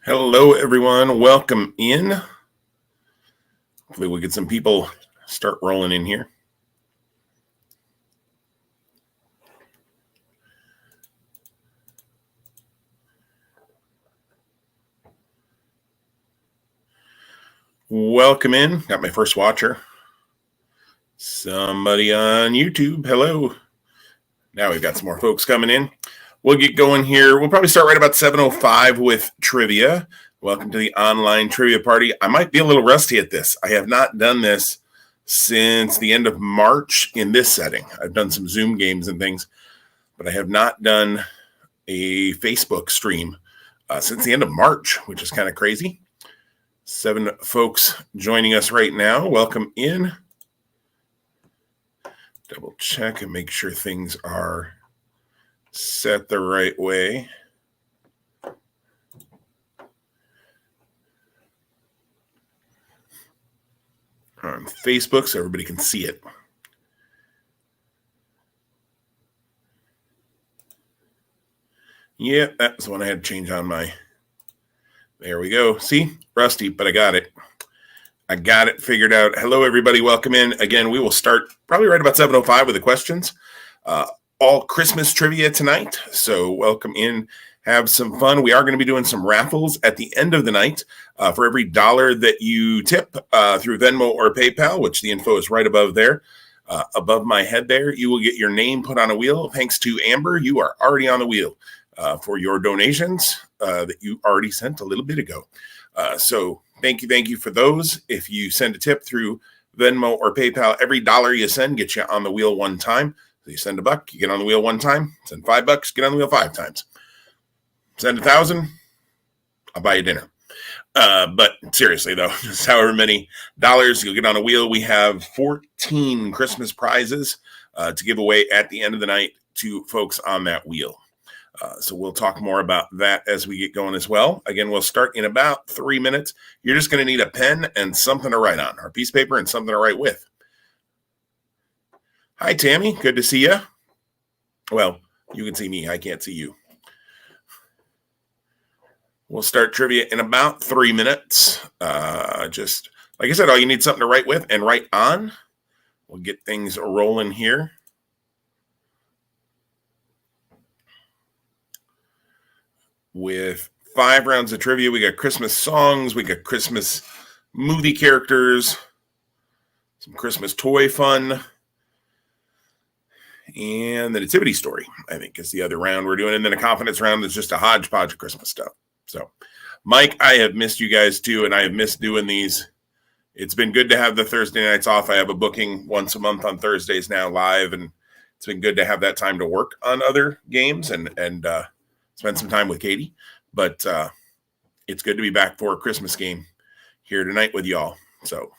Hello, everyone. Welcome in. Hopefully we'll get some people start rolling in here. Welcome in. Got my first watcher. Somebody on YouTube. Hello. Now we've got some more folks coming in. We'll get going here. We'll probably start right about 7:05 with trivia. Welcome to the online trivia party. I might be a little rusty at this. I have not done this since the end of March in this setting. I've done some Zoom games and things, but I have not done a Facebook stream since the end of March, which is kind of crazy. 7 folks joining us right now. Welcome in. Double check and make sure things are set the right way. On Facebook so everybody can see it. Yeah, that's the one I had to change on my. There we go. See, rusty, but I got it. I got it figured out. Hello, everybody. Welcome in. Again, we will start probably right about 7:05 with the questions. All Christmas trivia tonight. So welcome in. Have some fun. We are going to be doing some raffles at the end of the night. For every $1 that you tip through Venmo or PayPal, which the info is right above there, above my head there, you will get your name put on a wheel. Thanks to Amber, you are already on the wheel for your donations that you already sent a little bit ago. So thank you for those. If you send a tip through Venmo or PayPal, every $1 you send gets you on the wheel one time. So you send $1, you get on the wheel one time. Send $5, get on the wheel 5 times. Send 1,000, I'll buy you dinner. But seriously, though, just however many dollars you'll get on a wheel. We have 14 Christmas prizes to give away at the end of the night to folks on that wheel. So we'll talk more about that as we get going as well. Again, we'll start in about 3 minutes. You're just going to need a pen and something to write on, or a piece of paper and something to write with. Hi, Tammy. Good to see you. Well, you can see me. I can't see you. We'll start trivia in about 3 minutes. Just like I said, all you need something to write with and write on. We'll get things rolling here. With 5 rounds of trivia, we got Christmas songs, we got Christmas movie characters, some Christmas toy fun, and the Nativity Story, I think, is the other round we're doing. And then a confidence round that's just a hodgepodge of Christmas stuff. So, Mike, I have missed you guys too, and I have missed doing these. It's been good to have the Thursday nights off. I have a booking once a month on Thursdays now live, and it's been good to have that time to work on other games and spend some time with Katie. But it's good to be back for a Christmas game here tonight with y'all. So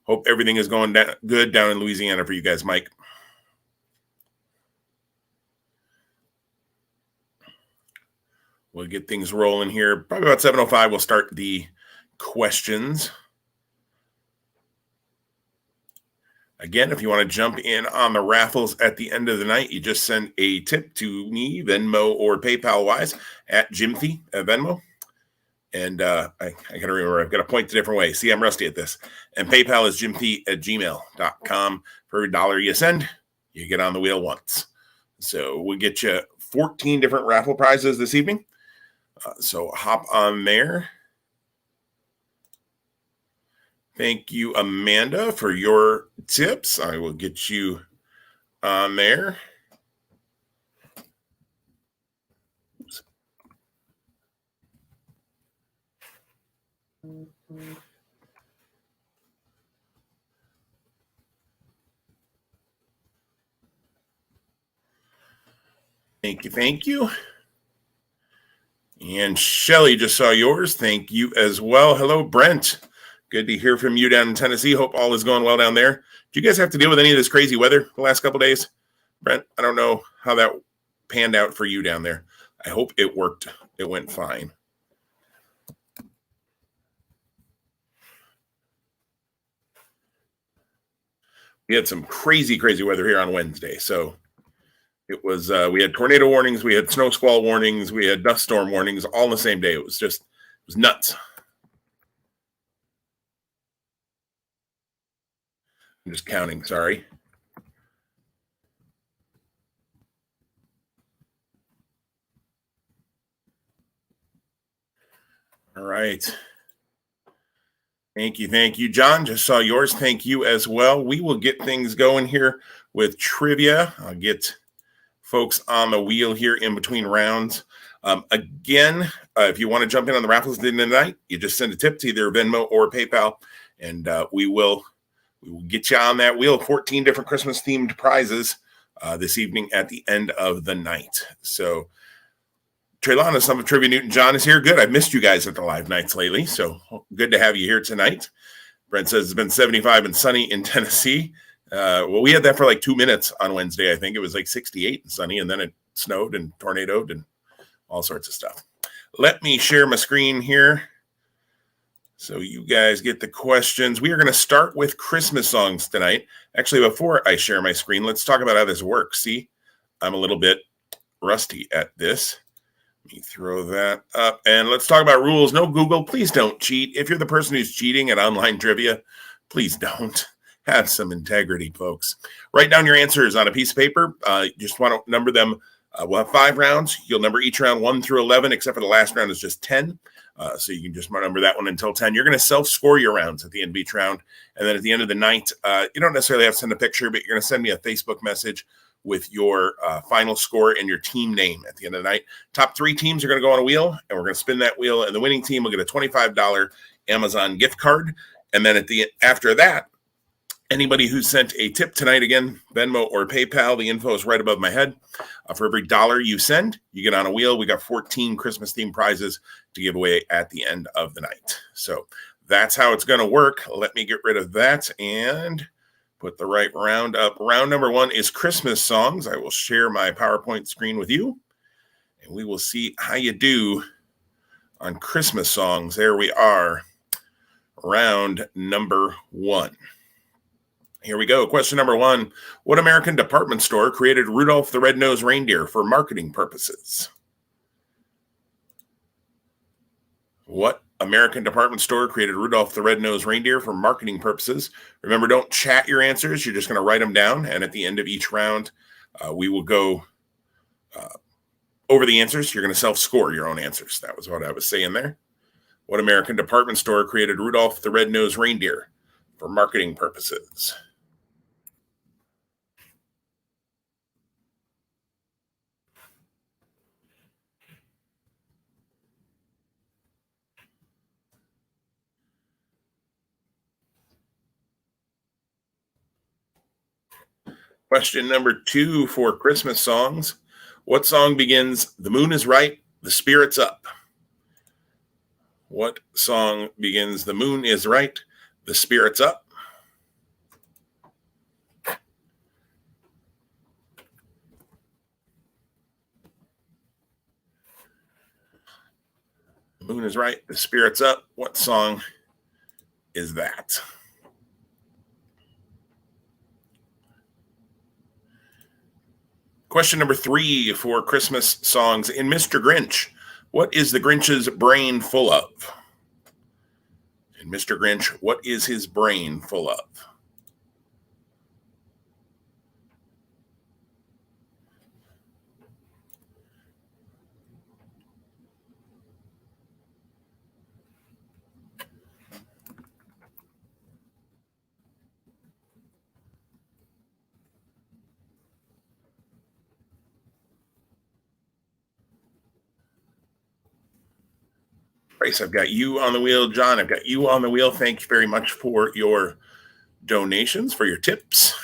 hope everything is going good down in Louisiana for you guys, Mike. We'll get things rolling here. Probably about 7:05, we'll start the questions. Again, if you want to jump in on the raffles at the end of the night, you just send a tip to me, Venmo or PayPal-wise, at Jimthy at Venmo. And I got to remember, I've got to point the different way. See, I'm rusty at this. And PayPal is jimthy@gmail.com. For every $1 you send, you get on the wheel once. So we'll get you 14 different raffle prizes this evening. So hop on there. Thank you, Amanda, for your tips. I will get you on there. Oops. Thank you. And Shelly just saw yours. Thank you as well. Hello, Brent. Good to hear from you down in Tennessee. Hope all is going well down there. Do you guys have to deal with any of this crazy weather the last couple of days? Brent, I don't know how that panned out for you down there. I hope it worked. It went fine. We had some crazy weather here on Wednesday. So it was, we had tornado warnings, we had snow squall warnings, we had dust storm warnings all in the same day. It was nuts. I'm just counting, sorry. All right. Thank you. John, just saw yours. Thank you as well. We will get things going here with trivia. I'll get folks on the wheel here in between rounds. Again, if you want to jump in on the raffles at the end of the night, you just send a tip to either Venmo or PayPal, and we will get you on that wheel. 14 different Christmas-themed prizes this evening at the end of the night. So, Treylon, some of Trivia Newton John is here. Good. I've missed you guys at the live nights lately, so good to have you here tonight. Brent says it's been 75 and sunny in Tennessee. Well, we had that for like 2 minutes on Wednesday. I think it was like 68 and sunny, and then it snowed and tornadoed and all sorts of stuff. Let me share my screen here so you guys get the questions. We are going to start with Christmas songs tonight. Actually, before I share my screen, let's talk about how this works. See, I'm a little bit rusty at this. Let me throw that up, and let's talk about rules. No Google. Please don't cheat. If you're the person who's cheating at online trivia, please don't. Have some integrity, folks. Write down your answers on a piece of paper. Just want to number them. We'll have 5 rounds. You'll number each round 1 through 11, except for the last round is just 10. So you can just number that one until 10. You're going to self-score your rounds at the end of each round. And then at the end of the night, you don't necessarily have to send a picture, but you're going to send me a Facebook message with your final score and your team name at the end of the night. Top 3 teams are going to go on a wheel, and we're going to spin that wheel, and the winning team will get a $25 Amazon gift card. And then after that, anybody who sent a tip tonight, again, Venmo or PayPal, the info is right above my head. For every $1 you send, you get on a wheel. We got 14 Christmas-themed prizes to give away at the end of the night. So that's how it's going to work. Let me get rid of that and put the right round up. Round number 1 is Christmas songs. I will share my PowerPoint screen with you, and we will see how you do on Christmas songs. There we are, round number 1. Here we go. Question number 1. What American department store created Rudolph the Red-Nosed Reindeer for marketing purposes? What American department store created Rudolph the Red-Nosed Reindeer for marketing purposes? Remember, don't chat your answers. You're just going to write them down. And at the end of each round, we will go over the answers. You're going to self-score your own answers. That was what I was saying there. What American department store created Rudolph the Red-Nosed Reindeer for marketing purposes? Question number 2 for Christmas songs. What song begins, "The moon is right, the spirit's up"? What song begins, "The moon is right, the spirit's up"? The moon is right, the spirit's up. What song is that? Question number 3 for Christmas songs. In Mr. Grinch, what is the Grinch's brain full of? In Mr. Grinch, what is his brain full of? Bryce, I've got you on the wheel. John, I've got you on the wheel. Thank you very much for your donations, for your tips.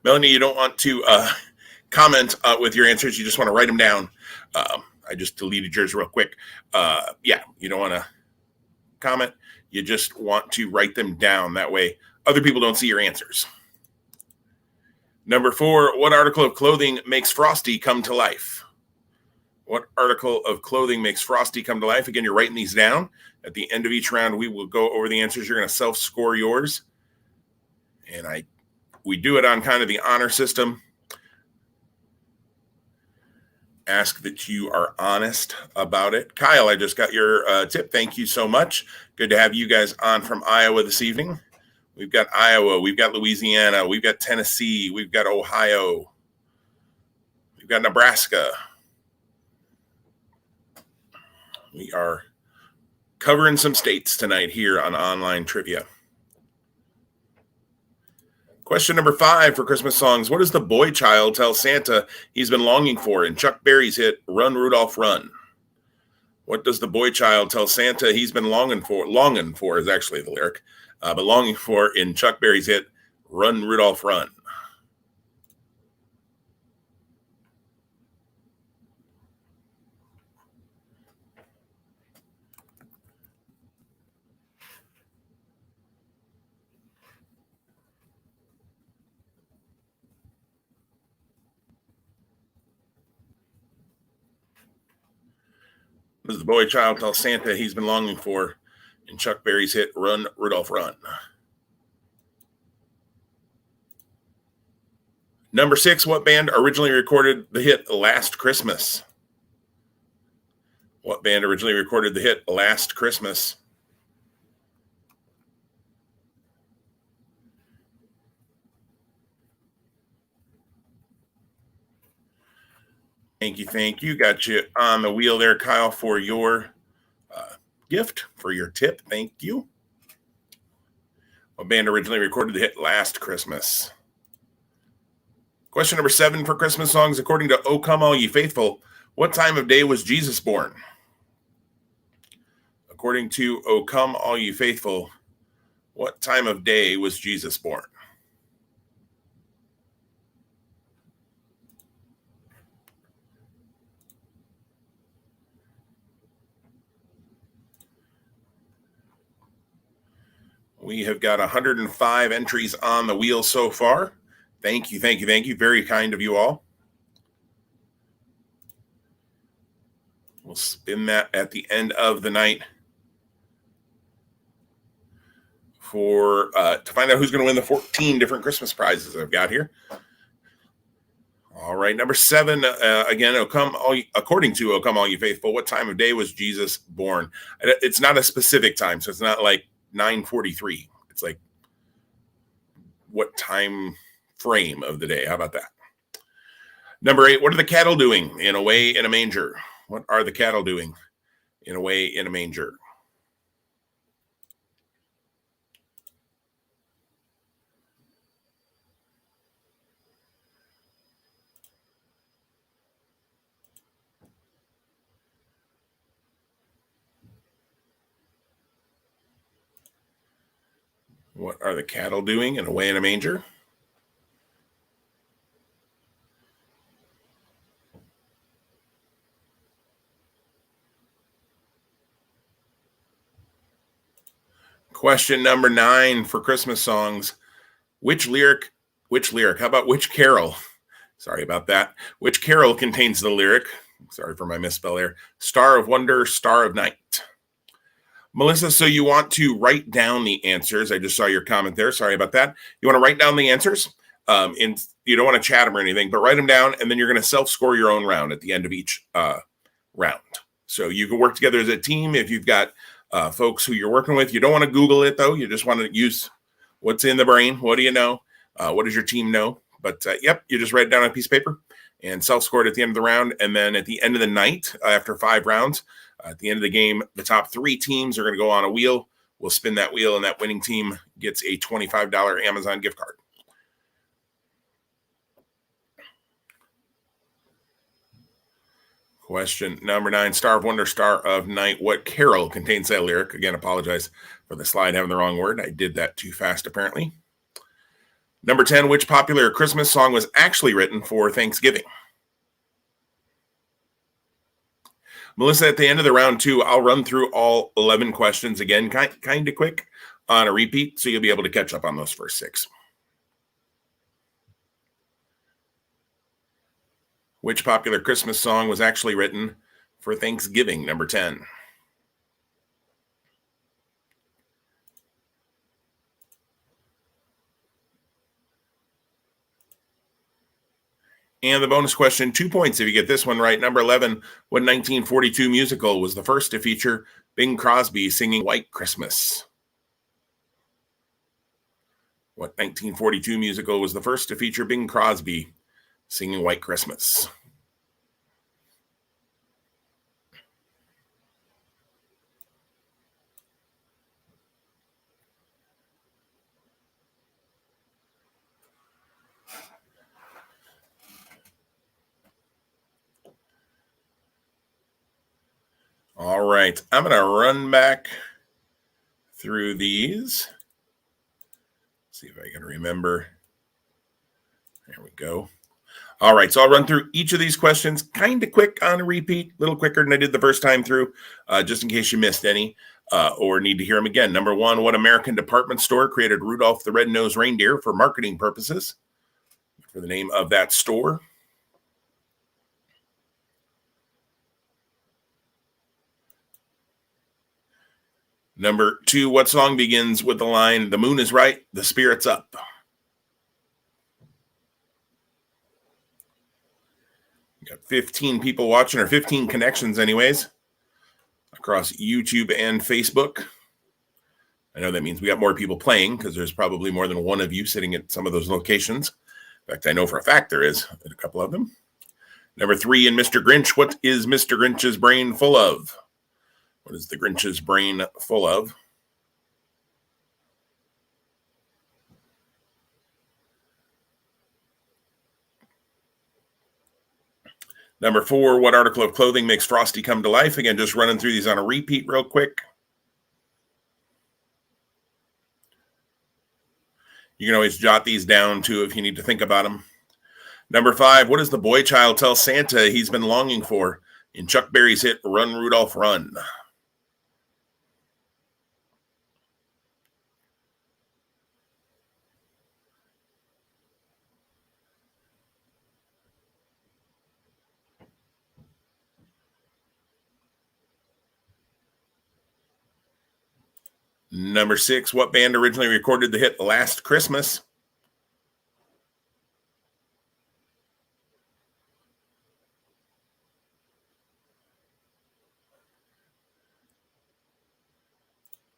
Melanie, you don't want to comment with your answers. You just want to write them down. I just deleted yours real quick. Yeah, you don't want to comment. You just want to write them down. That way other people don't see your answers. Number 4, what article of clothing makes Frosty come to life? What article of clothing makes Frosty come to life? Again, you're writing these down. At the end of each round, we will go over the answers. You're going to self-score yours. And we do it on kind of the honor system. ask that you are honest about it. Kyle, I just got your tip. Thank you so much. Good to have you guys on from Iowa this evening. We've got Iowa, we've got Louisiana, we've got Tennessee, we've got Ohio, we've got Nebraska. We are covering some states tonight here on Online Trivia. Question number 5 for Christmas songs. What does the boy child tell Santa he's been longing for in Chuck Berry's hit Run, Rudolph, Run? What does the boy child tell Santa he's been longing for is actually the lyric, but longing for in Chuck Berry's hit Run, Rudolph, Run? What does the boy child tell Santa he's been longing for in Chuck Berry's hit Run, Rudolph, Run? Number 6, what band originally recorded the hit Last Christmas? What band originally recorded the hit Last Christmas? Thank you. Got you on the wheel there, Kyle, for your gift, for your tip. Thank you. What band originally recorded the hit Last Christmas? Question number 7 for Christmas songs. According to O Come All Ye Faithful, what time of day was Jesus born? According to O Come All Ye Faithful, what time of day was Jesus born? We have got 105 entries on the wheel so far. Thank you. Very kind of you all. We'll spin that at the end of the night for to find out who's going to win the 14 different Christmas prizes I've got here. All right, number 7, again, according to O Come All Ye Faithful, what time of day was Jesus born? It's not a specific time, so it's not like 9:43. It's like what time frame of the day. How about that? Number 8, what are the cattle doing in a way in a manger? What are the cattle doing in a way in a manger? What are the cattle doing in a way in a manger? Question number 9 for Christmas songs. Which lyric? How about which carol? Sorry about that. Which carol contains the lyric? Sorry for my misspell there. Star of Wonder, Star of Night. Melissa, so you want to write down the answers. I just saw your comment there. Sorry about that. You want to write down the answers. And you don't want to chat them or anything, but write them down, and then you're going to self-score your own round at the end of each round. So you can work together as a team if you've got folks who you're working with. You don't want to Google it, though. You just want to use what's in the brain. What do you know? What does your team know? But, you just write it down on a piece of paper and self-score it at the end of the round. And then at the end of the night, after 5 rounds, at the end of the game, the top 3 teams are going to go on a wheel. We'll spin that wheel, and that winning team gets a $25 Amazon gift card. Question number 9, Star of Wonder, Star of Night. What carol contains that lyric? Again, apologize for the slide having the wrong word. I did that too fast, apparently. Number 10, which popular Christmas song was actually written for Thanksgiving? Melissa, at the end of the round 2, I'll run through all 11 questions again, kind of quick on a repeat, so you'll be able to catch up on those first 6. Which popular Christmas song was actually written for Thanksgiving? Number 10. And the bonus question, 2 points if you get this one right. Number 11, what 1942 musical was the first to feature Bing Crosby singing White Christmas? What 1942 musical was the first to feature Bing Crosby singing White Christmas? All right, I'm going to run back through these. See if I can remember. There we go. All right, so I'll run through each of these questions kind of quick on a repeat, a little quicker than I did the first time through, just in case you missed any or need to hear them again. Number 1, what American department store created Rudolph the Red-Nosed Reindeer for marketing purposes? For the name of that store. Number 2, what song begins with the line, "The moon is right, the spirit's up"? We got 15 people watching, or 15 connections anyways, across YouTube and Facebook. I know that means we got more people playing because there's probably more than one of you sitting at some of those locations. In fact, I know for a fact there is a couple of them. Number 3, in Mr. Grinch, what is Mr. Grinch's brain full of? What is the Grinch's brain full of? Number 4, what article of clothing makes Frosty come to life? Again, just running through these on a repeat real quick. You can always jot these down too if you need to think about them. Number 5, what does the boy child tell Santa he's been longing for in Chuck Berry's hit Run, Rudolph, Run? Number 6, what band originally recorded the hit Last Christmas?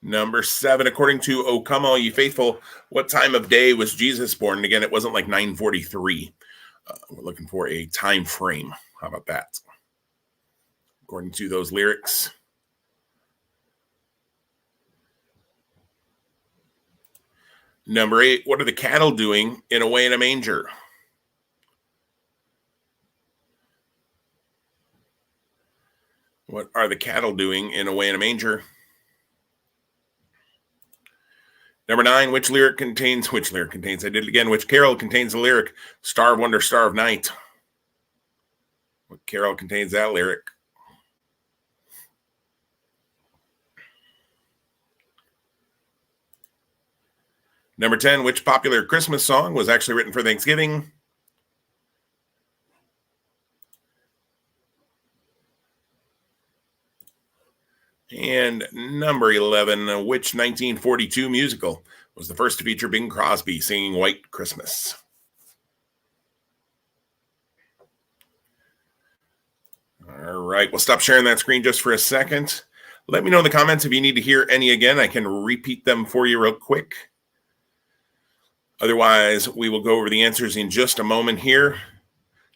Number 7, according to O Come All Ye Faithful, what time of day was Jesus born? And again, it wasn't like 9:43. We're looking for a time frame. How about that? According to those lyrics. Number 8, what are the cattle doing in a manger? What are the cattle doing in a manger? Number 9, which carol contains the lyric, Star of Wonder, Star of Night? What carol contains that lyric? Number 10, which popular Christmas song was actually written for Thanksgiving? And number 11, which 1942 musical was the first to feature Bing Crosby singing White Christmas? All right, we'll stop sharing that screen just for a second. Let me know in the comments if you need to hear any again. I can repeat them for you real quick. Otherwise, we will go over the answers in just a moment here.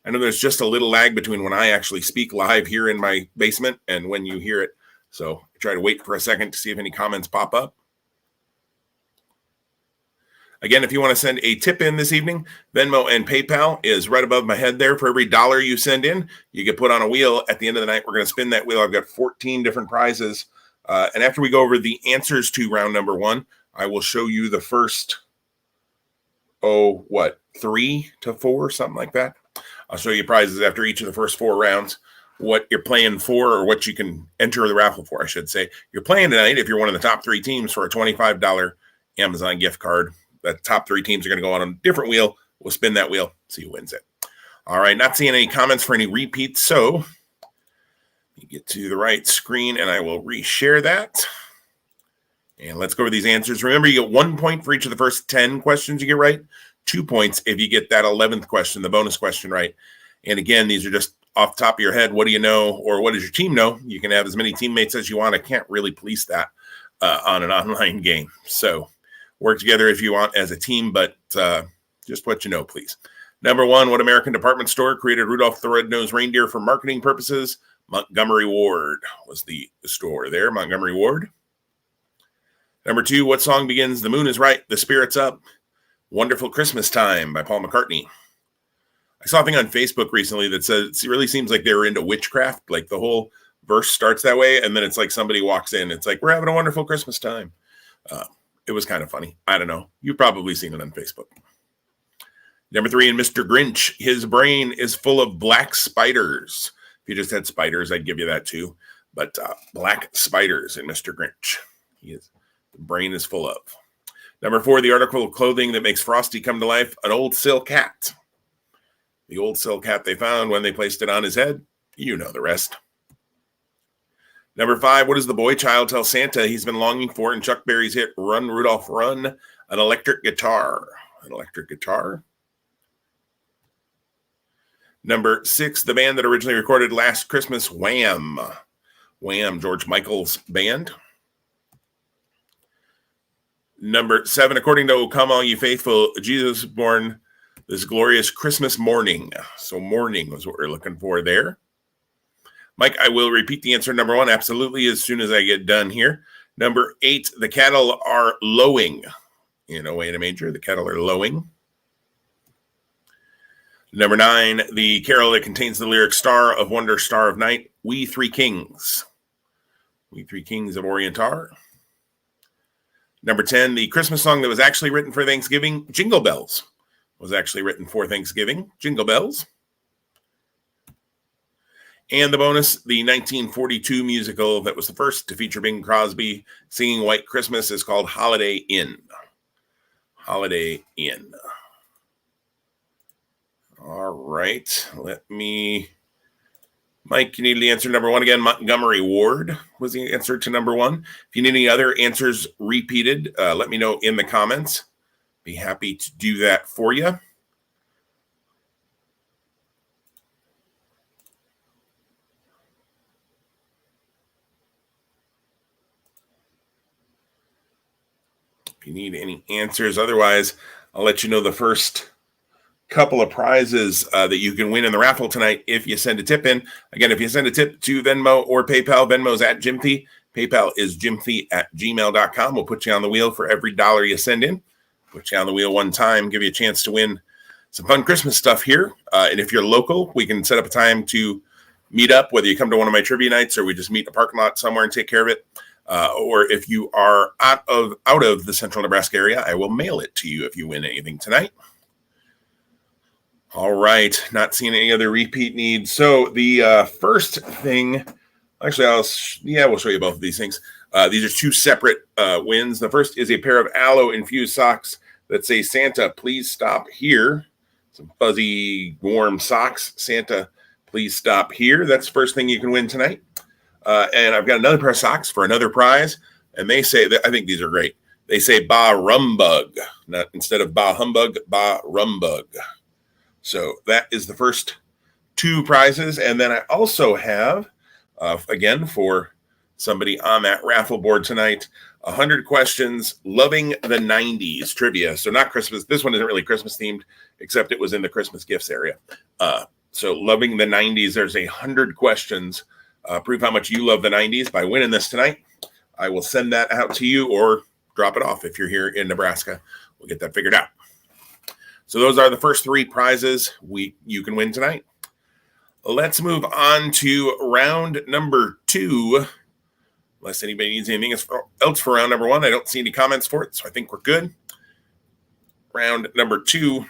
I know there's just a little lag between when I actually speak live here in my basement and when you hear it. So I try to wait for a second to see if any comments pop up. Again, if you want to send a tip in this evening, Venmo and PayPal is right above my head there. For every $1 you send in, you get put on a wheel. At the end of the night, we're going to spin that wheel. I've got 14 different prizes. And after we go over the answers to round number 1, I will show you the first, 3 to 4, something like that. I'll show you prizes after each of the first 4 rounds, what you're playing for, or what you can enter the raffle for, I should say. You're playing tonight if you're one of the top 3 teams for a $25 Amazon gift card. The top 3 teams are going to go on a different wheel. We'll spin that wheel, see who wins it. All right, not seeing any comments for any repeats, so you get to the right screen, and I will reshare that. And let's go over these answers. Remember, you get 1 point for each of the first 10 questions you get right, 2 points if you get that 11th question, the bonus question, right. And again, these are just off the top of your head. What do you know, or what does your team know? You can have as many teammates as you want. I can't really police that on an online game. So work together if you want as a team, but just what you know, please. Number 1, what American department store created Rudolph the Red-Nosed Reindeer for marketing purposes? Montgomery Ward was the store there, Montgomery Ward. Number 2, what song begins, "The moon is right, the spirit's up"? Wonderful Christmas Time by Paul McCartney. I saw a thing on Facebook recently that says it really seems like they were into witchcraft. Like the whole verse starts that way, and then it's like somebody walks in. It's like, "We're having a wonderful Christmas time." It was kind of funny. I don't know. You've probably seen it on Facebook. Number 3, in Mr. Grinch, his brain is full of black spiders. If you just had spiders, I'd give you that too. But black spiders in Mr. Grinch. The brain is full of. Number 4, the article of clothing that makes Frosty come to life, an old silk hat. The old silk hat they found when they placed it on his head. You know the rest. Number 5, what does the boy child tell Santa he's been longing for in Chuck Berry's hit Run, Rudolph, Run? An electric guitar. An electric guitar. Number 6, the band that originally recorded Last Christmas, Wham. Wham, George Michael's band. Number 7, according to O Come All You Faithful, Jesus was born this glorious Christmas morning. So morning was what we're looking for there. Mike, I will repeat the answer. Number 1, absolutely, as soon as I get done here. Number 8, the cattle are lowing. In a way in a manger, the cattle are lowing. Number 9, the carol that contains the lyric Star of Wonder, Star of Night, We Three Kings. We Three Kings of Orient are. Number 10, the Christmas song that was actually written for Thanksgiving, Jingle Bells, was actually written for Thanksgiving, Jingle Bells. And the bonus, the 1942 musical that was the first to feature Bing Crosby singing White Christmas is called Holiday Inn. Holiday Inn. All right, Mike, you need the answer number 1 again. Montgomery Ward was the answer to number 1. If you need any other answers repeated, let me know in the comments. Be happy to do that for you. If you need any answers, otherwise, I'll let you know the first couple of prizes that you can win in the raffle tonight if you send a tip in. Again, if you send a tip to Venmo or PayPal, Venmo's at Jimthy. PayPal is jimthy@gmail.com. We'll put you on the wheel for every dollar you send in. Put you on the wheel one time, give you a chance to win some fun Christmas stuff here. And if you're local, we can set up a time to meet up, whether you come to one of my trivia nights or we just meet in a parking lot somewhere and take care of it. Or if you are out of the central Nebraska area, I will mail it to you if you win anything tonight. All right, not seeing any other repeat needs. So the first thing, actually, we'll show you both of these things. These are 2 separate wins. The first is a pair of aloe-infused socks that say, Santa, please stop here. Some fuzzy, warm socks. Santa, please stop here. That's the first thing you can win tonight. And I've got another pair of socks for another prize. And they say, I think these are great. They say, Ba Rumbug. Instead of Ba Humbug, Ba Rumbug. So that is the first 2 prizes. And then I also have, again, for somebody on that raffle board tonight, 100 questions, loving the 90s trivia. So not Christmas. This one isn't really Christmas themed, except it was in the Christmas gifts area. So loving the 90s, there's 100 questions. Prove how much you love the 90s by winning this tonight. I will send that out to you or drop it off if you're here in Nebraska. We'll get that figured out. So those are the first 3 prizes you can win tonight. Let's move on to round number 2. Unless anybody needs anything else for round number 1. I don't see any comments for it, so I think we're good. Round number 2.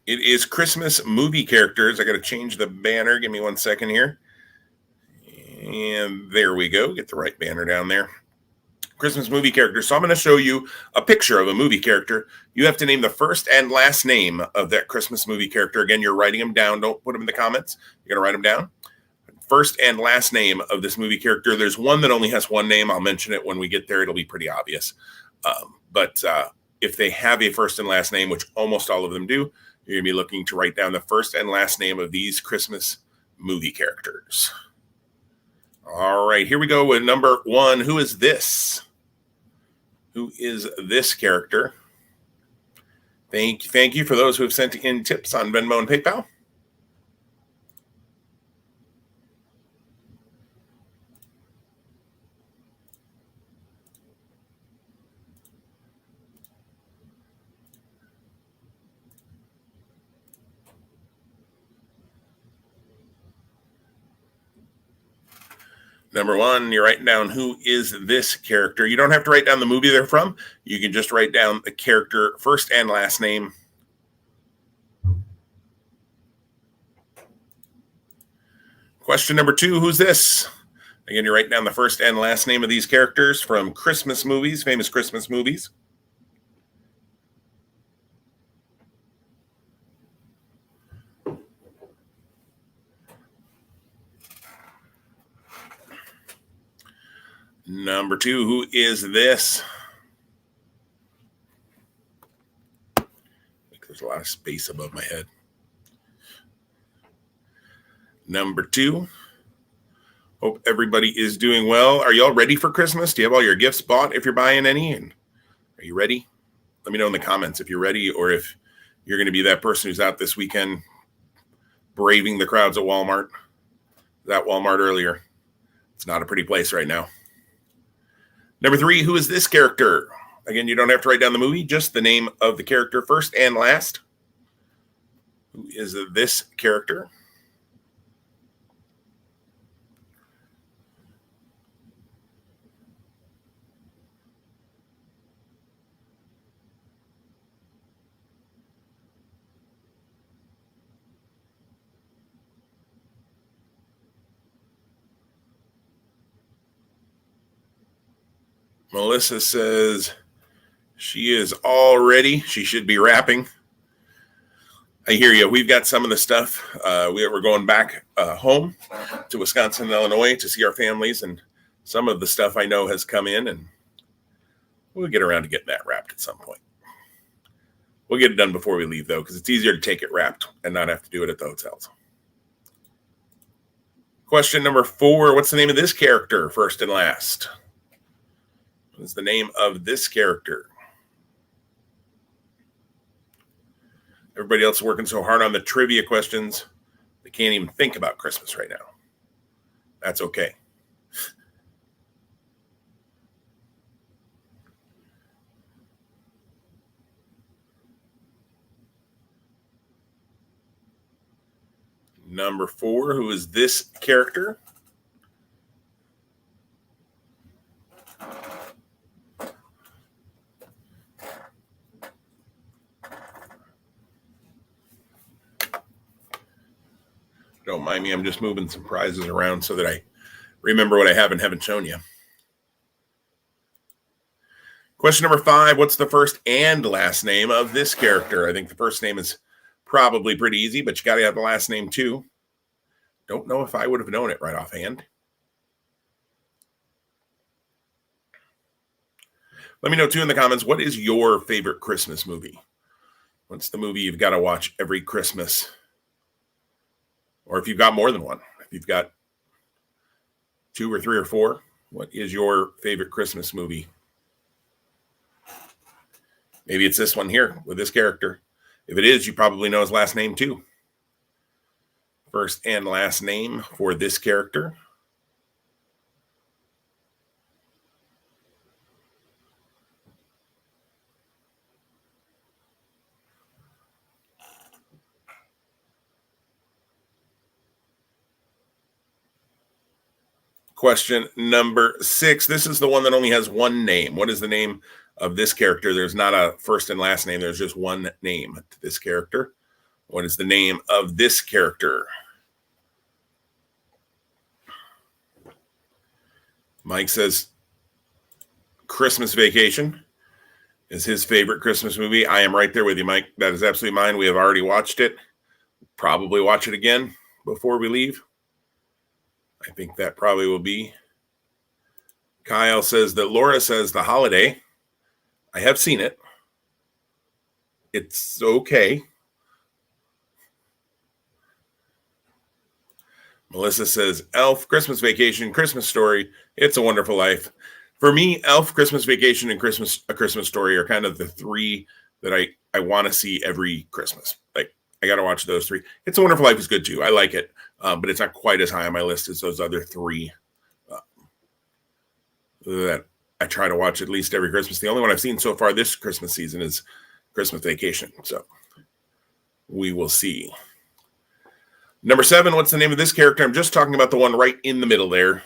It is Christmas movie characters. I got to change the banner. Give me 1 second here. And there we go. Get the right banner down there. Christmas movie characters. So I'm going to show you a picture of a movie character. You have to name the first and last name of that Christmas movie character. Again, you're writing them down. Don't put them in the comments. You're going to write them down. First and last name of this movie character. There's one that only has one name. I'll mention it when we get there. It'll be pretty obvious. But if they have a first and last name, which almost all of them do, you're going to be looking to write down the first and last name of these Christmas movie characters. All right, here we go with number 1. Who is this? Who is this character? Thank you for those who have sent in tips on Venmo and PayPal. Number 1, you're writing down who is this character. You don't have to write down the movie they're from. You can just write down the character first and last name. Question number 2, who's this? Again, you write down the first and last name of these characters from Christmas movies, famous Christmas movies. Number 2, who is this? I think there's a lot of space above my head. Number 2, hope everybody is doing well. Are y'all ready for Christmas? Do you have all your gifts bought if you're buying any? And are you ready? Let me know in the comments if you're ready or if you're going to be that person who's out this weekend braving the crowds at Walmart. That Walmart earlier. It's not a pretty place right now. Number 3, who is this character? Again, you don't have to write down the movie, just the name of the character first and last. Who is this character? Melissa says she is all ready. She should be wrapping. I hear you. We've got some of the stuff. We're going back home to Wisconsin and Illinois to see our families, and some of the stuff I know has come in, and we'll get around to getting that wrapped at some point. We'll get it done before we leave, though, because it's easier to take it wrapped and not have to do it at the hotels. Question number 4, what's the name of this character, first and last? What is the name of this character? Everybody else is working so hard on the trivia questions, they can't even think about Christmas right now. That's okay. Number 4, who is this character? Don't mind me, I'm just moving some prizes around so that I remember what I have and haven't shown you. Question number 5, what's the first and last name of this character? I think the first name is probably pretty easy, but you got to have the last name too. Don't know if I would have known it right offhand. Let me know too in the comments, what is your favorite Christmas movie? What's the movie you've got to watch every Christmas? Or if you've got more than one, if you've got 2 or 3 or 4, what is your favorite Christmas movie? Maybe it's this one here with this character. If it is, you probably know his last name too. First and last name for this character. Question number 6. This is the one that only has one name. What is the name of this character? There's not a first and last name. There's just one name to this character. What is the name of this character? Mike says Christmas Vacation is his favorite Christmas movie. I am right there with you, Mike. That is absolutely mine. We have already watched it. Probably watch it again before we leave. I think that probably will be. Kyle says that Laura says The Holiday. I have seen it. It's okay. Melissa says, Elf, Christmas Vacation, Christmas Story, It's a Wonderful Life. For me, Elf, Christmas Vacation, and A Christmas Story are kind of the three that I want to see every Christmas. Like, I got to watch those three. It's a Wonderful Life is good too. I like it, but it's not quite as high on my list as those other three that I try to watch at least every Christmas. The only one I've seen so far this Christmas season is Christmas Vacation. So we will see. Number 7, what's the name of this character? I'm just talking about the one right in the middle there.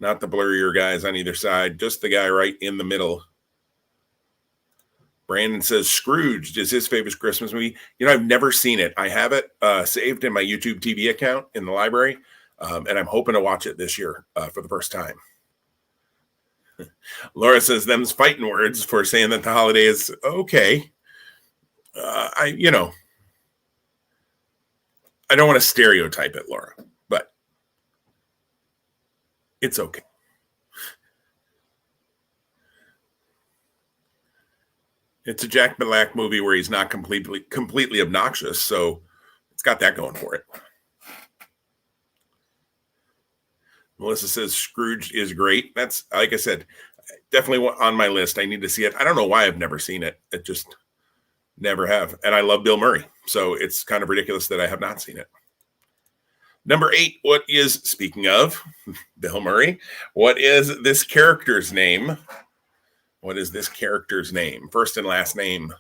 Not the blurrier guys on either side, just the guy right in the middle. Brandon says Scrooged is his favorite Christmas movie. I've never seen it. I have it saved in my YouTube TV account in the library, and I'm hoping to watch it this year for the first time. Laura says them's fighting words for saying that the holiday is okay. I don't want to stereotype it, Laura, but it's okay. It's a Jack Black movie where he's not completely obnoxious, so it's got that going for it. Melissa says Scrooge is great. That's, like I said, definitely on my list. I need to see it. I don't know why I've never seen it. It just never have. And I love Bill Murray, so it's kind of ridiculous that I have not seen it. Number 8, speaking of Bill Murray, what is this character's name? What is this character's name? First and last name.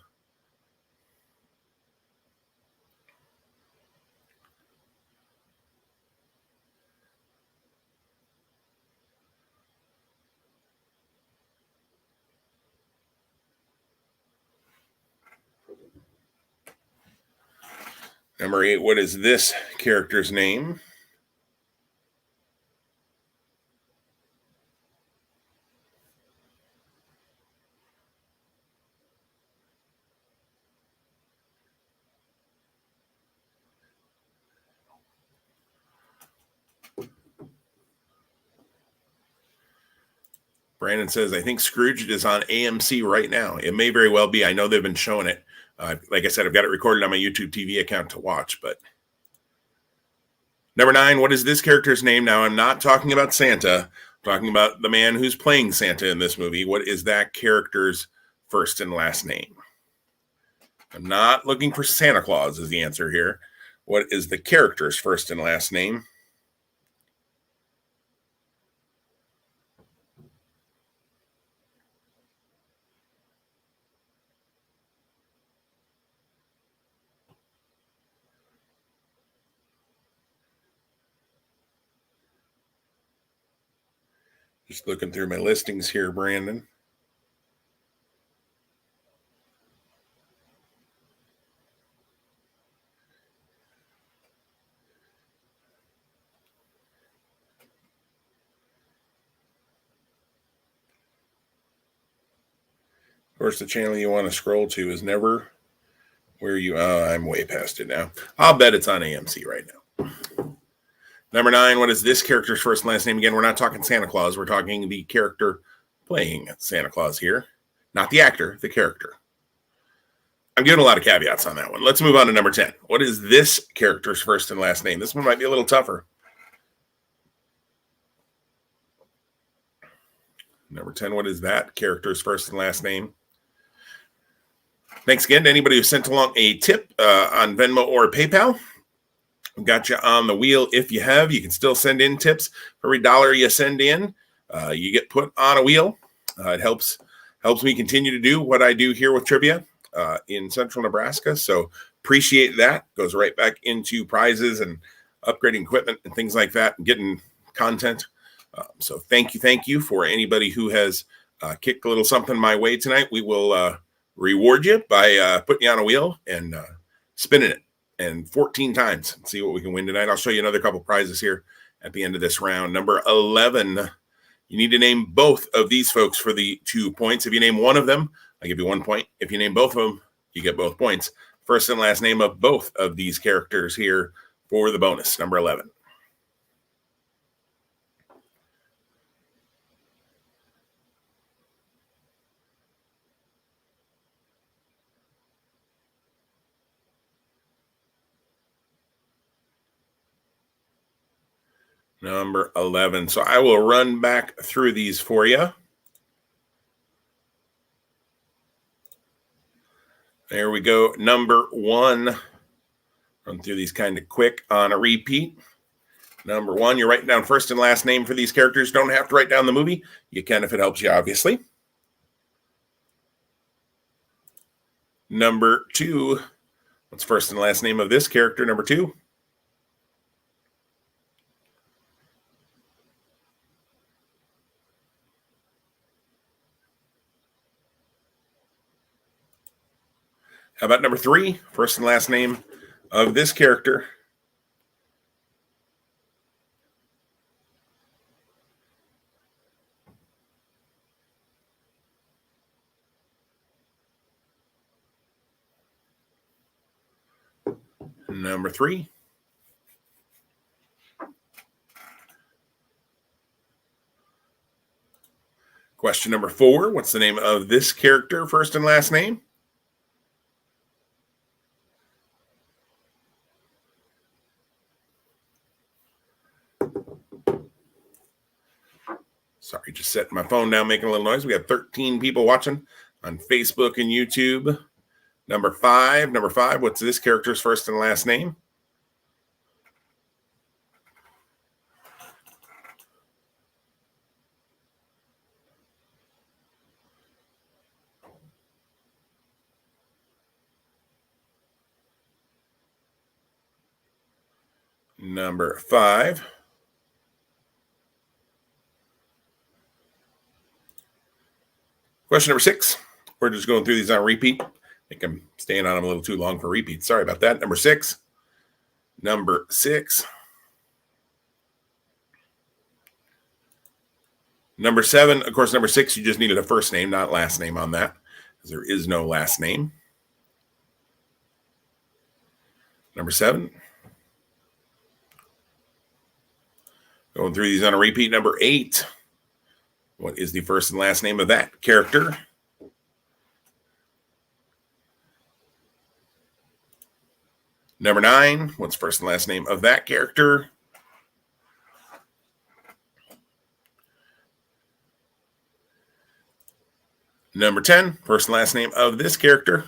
Number 8, what is this character's name? Brandon says, I think Scrooge is on AMC right now. It may very well be. I know they've been showing it. Like I said, I've got it recorded on my YouTube TV account to watch. But number 9, what is this character's name? Now, I'm not talking about Santa. I'm talking about the man who's playing Santa in this movie. What is that character's first and last name? I'm not looking for Santa Claus is the answer here. What is the character's first and last name? Just looking through my listings here, Brandon. Of course, the channel you want to scroll to is never where you... I'm way past it now. I'll bet it's on AMC right now. Number 9, what is this character's first and last name? Again, we're not talking Santa Claus. We're talking the character playing Santa Claus here. Not the actor, the character. I'm giving a lot of caveats on that one. Let's move on to number 10. What is this character's first and last name? This one might be a little tougher. Number 10, what is that character's first and last name? Thanks again to anybody who sent along a tip on Venmo or PayPal. Got you on the wheel. If you have, you can still send in tips. For every dollar you send in, you get put on a wheel. It helps me continue to do what I do here with trivia in Central Nebraska. So appreciate that. Goes right back into prizes and upgrading equipment and things like that and getting content. So thank you for anybody who has kicked a little something my way tonight. We will reward you by putting you on a wheel and spinning it and 14 times and see what we can win tonight. I'll show you another couple prizes here at the end of this round. Number 11, you need to name both of these folks for the 2 points. If you name one of them, I'll give you 1 point. If you name both of them, you get both points. First and last name of both of these characters here for the bonus. Number 11. Number 11. So I will run back through these for you. There we go. Number 1. Run through these kind of quick on a repeat. Number 1, you're writing down first and last name for these characters. Don't have to write down the movie. You can if it helps you, obviously. Number 2, what's first and last name of this character? Number 2. How about number 3, first and last name of this character? Number 3. Question number 4, what's the name of this character, first and last name? Sorry, just setting my phone down, making a little noise. We got 13 people watching on Facebook and YouTube. Number 5, what's this character's first and last name? Number 5. Question number 6. We're just going through these on repeat. I think I'm staying on them a little too long for repeat. Sorry about that. Number 6. Number 6. Number 7. Of course, number 6, you just needed a first name, not last name on that, because there is no last name. Number 7. Going through these on a repeat. Number 8. What is the first and last name of that character? Number 9. What's first and last name of that character? Number 10. First and last name of this character.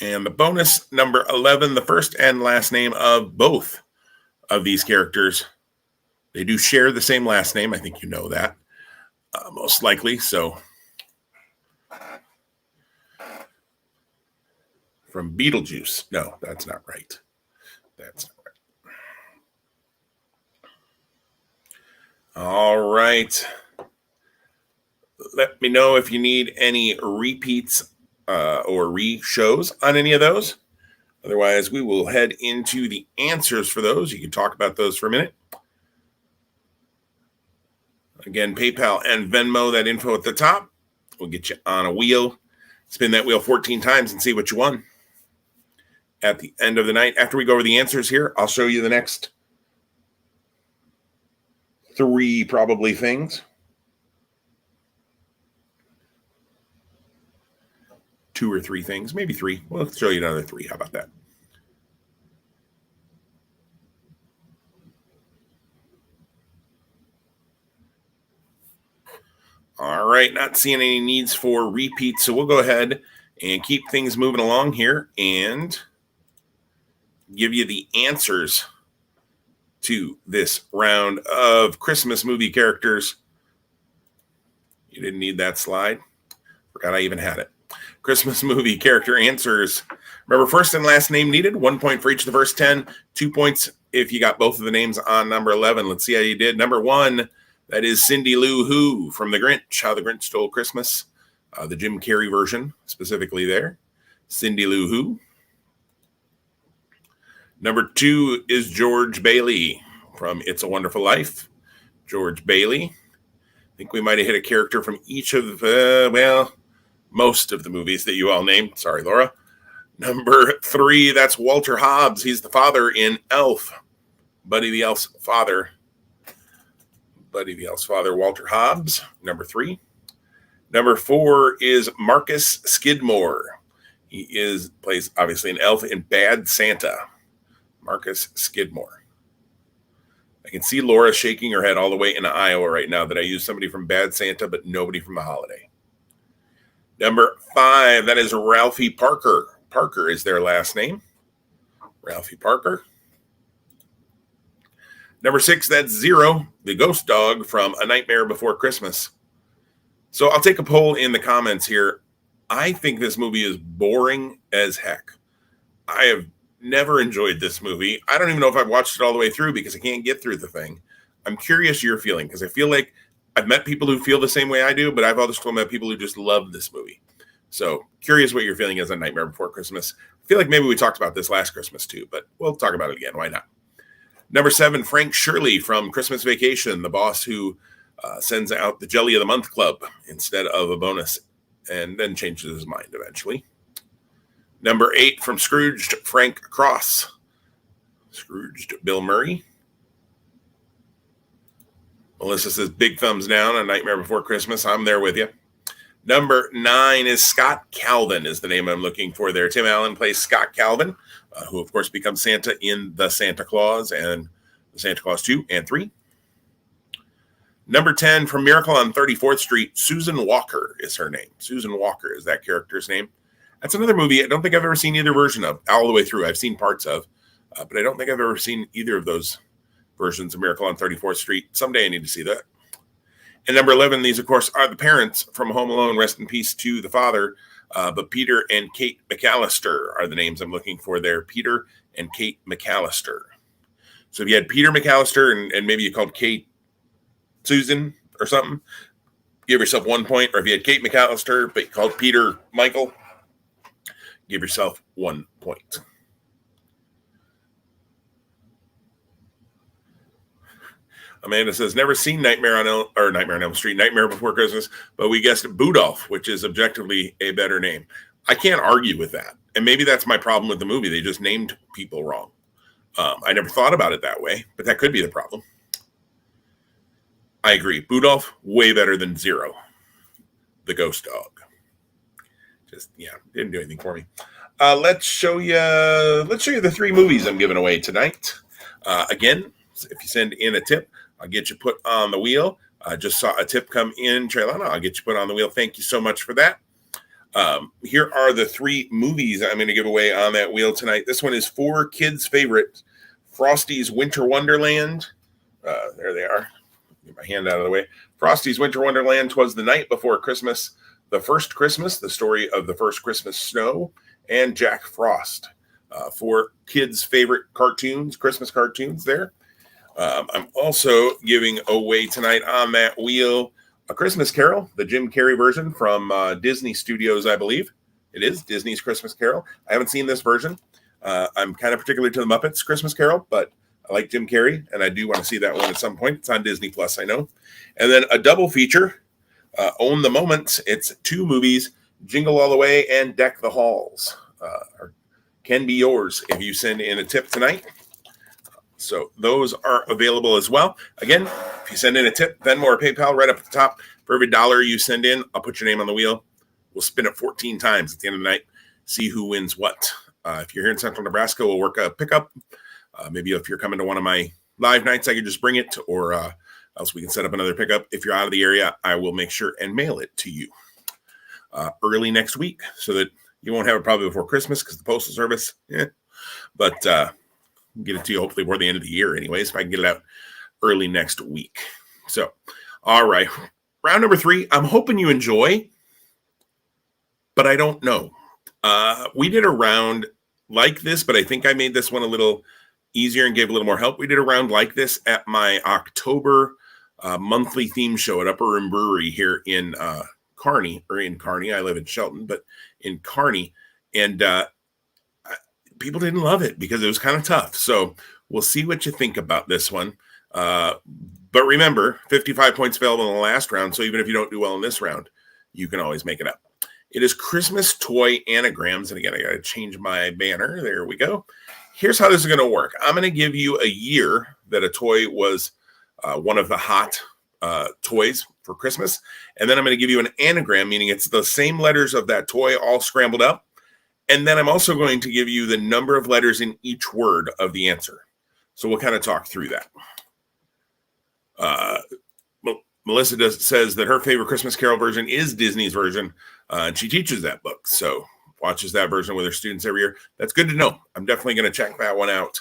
And the bonus, number 11, the first and last name of both of these characters. They do share the same last name. I think you know that, most likely. So, from Beetlejuice. No, that's not right. That's not right. All right. Let me know if you need any repeats or re-shows on any of those. Otherwise, we will head into the answers for those. You can talk about those for a minute. Again, PayPal and Venmo, that info at the top. We'll get you on a wheel. Spin that wheel 14 times and see what you won. At the end of the night, after we go over the answers here, I'll show you the next 3 probably things. 2 or 3 things, maybe 3. We'll show you another 3. How about that? All right, not seeing any needs for repeats, so we'll go ahead and keep things moving along here and give you the answers to this round of Christmas movie characters. You didn't need that slide. Forgot I even had it. Christmas movie character answers. Remember, first and last name needed. 1 point for each of the first 10. 2 points if you got both of the names on number 11. Let's see how you did. Number 1, that is Cindy Lou Who from The Grinch, How the Grinch Stole Christmas. The Jim Carrey version, specifically there. Cindy Lou Who. Number 2 is George Bailey from It's a Wonderful Life. George Bailey. I think we might have hit a character from each of most of the movies that you all named. Sorry, Laura. Number 3, that's Walter Hobbs. He's the father in Elf. Buddy the Elf's father. Buddy the Elf's father, Walter Hobbs. Number 3. Number 4 is Marcus Skidmore. He plays obviously an elf in Bad Santa. Marcus Skidmore. I can see Laura shaking her head all the way in Iowa right now that I use somebody from Bad Santa, but nobody from The Holiday. Number 5, that is Ralphie Parker. Parker is their last name. Ralphie Parker. Number 6, that's Zero, the ghost dog from A Nightmare Before Christmas. So I'll take a poll in the comments here. I think this movie is boring as heck. I have never enjoyed this movie. I don't even know if I've watched it all the way through because I can't get through the thing. I'm curious your feeling because I feel like I've met people who feel the same way I do, but I've also met people who just love this movie. So curious what your feeling is on Nightmare Before Christmas. I feel like maybe we talked about this last Christmas too, but we'll talk about it again. Why not? Number 7, Frank Shirley from Christmas Vacation, the boss who sends out the Jelly of the Month Club instead of a bonus and then changes his mind eventually. Number 8, from Scrooged, Frank Cross. Scrooged, Bill Murray. Melissa says, big thumbs down on Nightmare Before Christmas. I'm there with you. Number 9 is Scott Calvin is the name I'm looking for there. Tim Allen plays Scott Calvin, who, of course, becomes Santa in The Santa Claus and The Santa Claus 2 and 3. Number 10, from Miracle on 34th Street, Susan Walker is her name. Susan Walker is that character's name. That's another movie I don't think I've ever seen either version of all the way through. I've seen parts of, but I don't think I've ever seen either of those versions of Miracle on 34th Street. Someday I need to see that. And number 11, these, of course, are the parents from Home Alone. Rest in peace to the father. But Peter and Kate McAllister are the names I'm looking for there. Peter and Kate McAllister. So if you had Peter McAllister and maybe you called Kate Susan or something, give yourself 1 point. Or if you had Kate McAllister but you called Peter Michael, give yourself 1 point. Amanda says, never seen Nightmare on Elm Street, Nightmare Before Christmas, but we guessed Budolph, which is objectively a better name. I can't argue with that. And maybe that's my problem with the movie. They just named people wrong. I never thought about it that way, but that could be the problem. I agree. Budolph, way better than Zero, the ghost dog. Just, didn't do anything for me. Let's show you the 3 movies I'm giving away tonight. Again, if you send in a tip, I'll get you put on the wheel. I just saw a tip come in, Trailana. I'll get you put on the wheel. Thank you so much for that. Here are the 3 movies I'm going to give away on that wheel tonight. This one is for kids' favorite, Frosty's Winter Wonderland. There they are. Get my hand out of the way. Frosty's Winter Wonderland, 'Twas the Night Before Christmas, The First Christmas, the story of the first Christmas snow, and Jack Frost. For kids' favorite cartoons, Christmas cartoons there. I'm also giving away tonight on that wheel A Christmas Carol, the Jim Carrey version from Disney Studios, I believe. It is Disney's Christmas Carol. I haven't seen this version. I'm kind of particular to the Muppets Christmas Carol, but I like Jim Carrey, and I do want to see that one at some point. It's on Disney Plus, I know. And then a double feature, Own the Moment. It's 2 movies, Jingle All the Way and Deck the Halls. Can be yours if you send in a tip tonight. So those are available as well. Again, if you send in a tip, Venmo or PayPal right up at the top. For every $1 you send in, I'll put your name on the wheel. We'll spin it 14 times at the end of the night, see who wins what. If you're here in Central Nebraska, we'll work a pickup. Maybe if you're coming to one of my live nights, I can just bring it, or else we can set up another pickup. If you're out of the area, I will make sure and mail it to you early next week so that you won't have it probably before Christmas because the Postal Service, but get it to you hopefully before the end of the year anyways, if I can get it out early next week. So, all right. Round number 3, I'm hoping you enjoy, but I don't know. We did a round like this, but I think I made this one a little easier and gave a little more help. We did a round like this at my October monthly theme show at Upper Room Brewery here in Kearney. I live in Shelton, but in Kearney. And people didn't love it because it was kind of tough. So we'll see what you think about this one. But remember, 55 points available in the last round. So even if you don't do well in this round, you can always make it up. It is Christmas toy anagrams. And again, I got to change my banner. There we go. Here's how this is going to work. I'm going to give you a year that a toy was one of the hot toys for Christmas. And then I'm going to give you an anagram, meaning it's the same letters of that toy all scrambled up. And then I'm also going to give you the number of letters in each word of the answer. So we'll kind of talk through that. Melissa says that her favorite Christmas Carol version is Disney's version, and she teaches that book. So watches that version with her students every year. That's good to know. I'm definitely going to check that one out.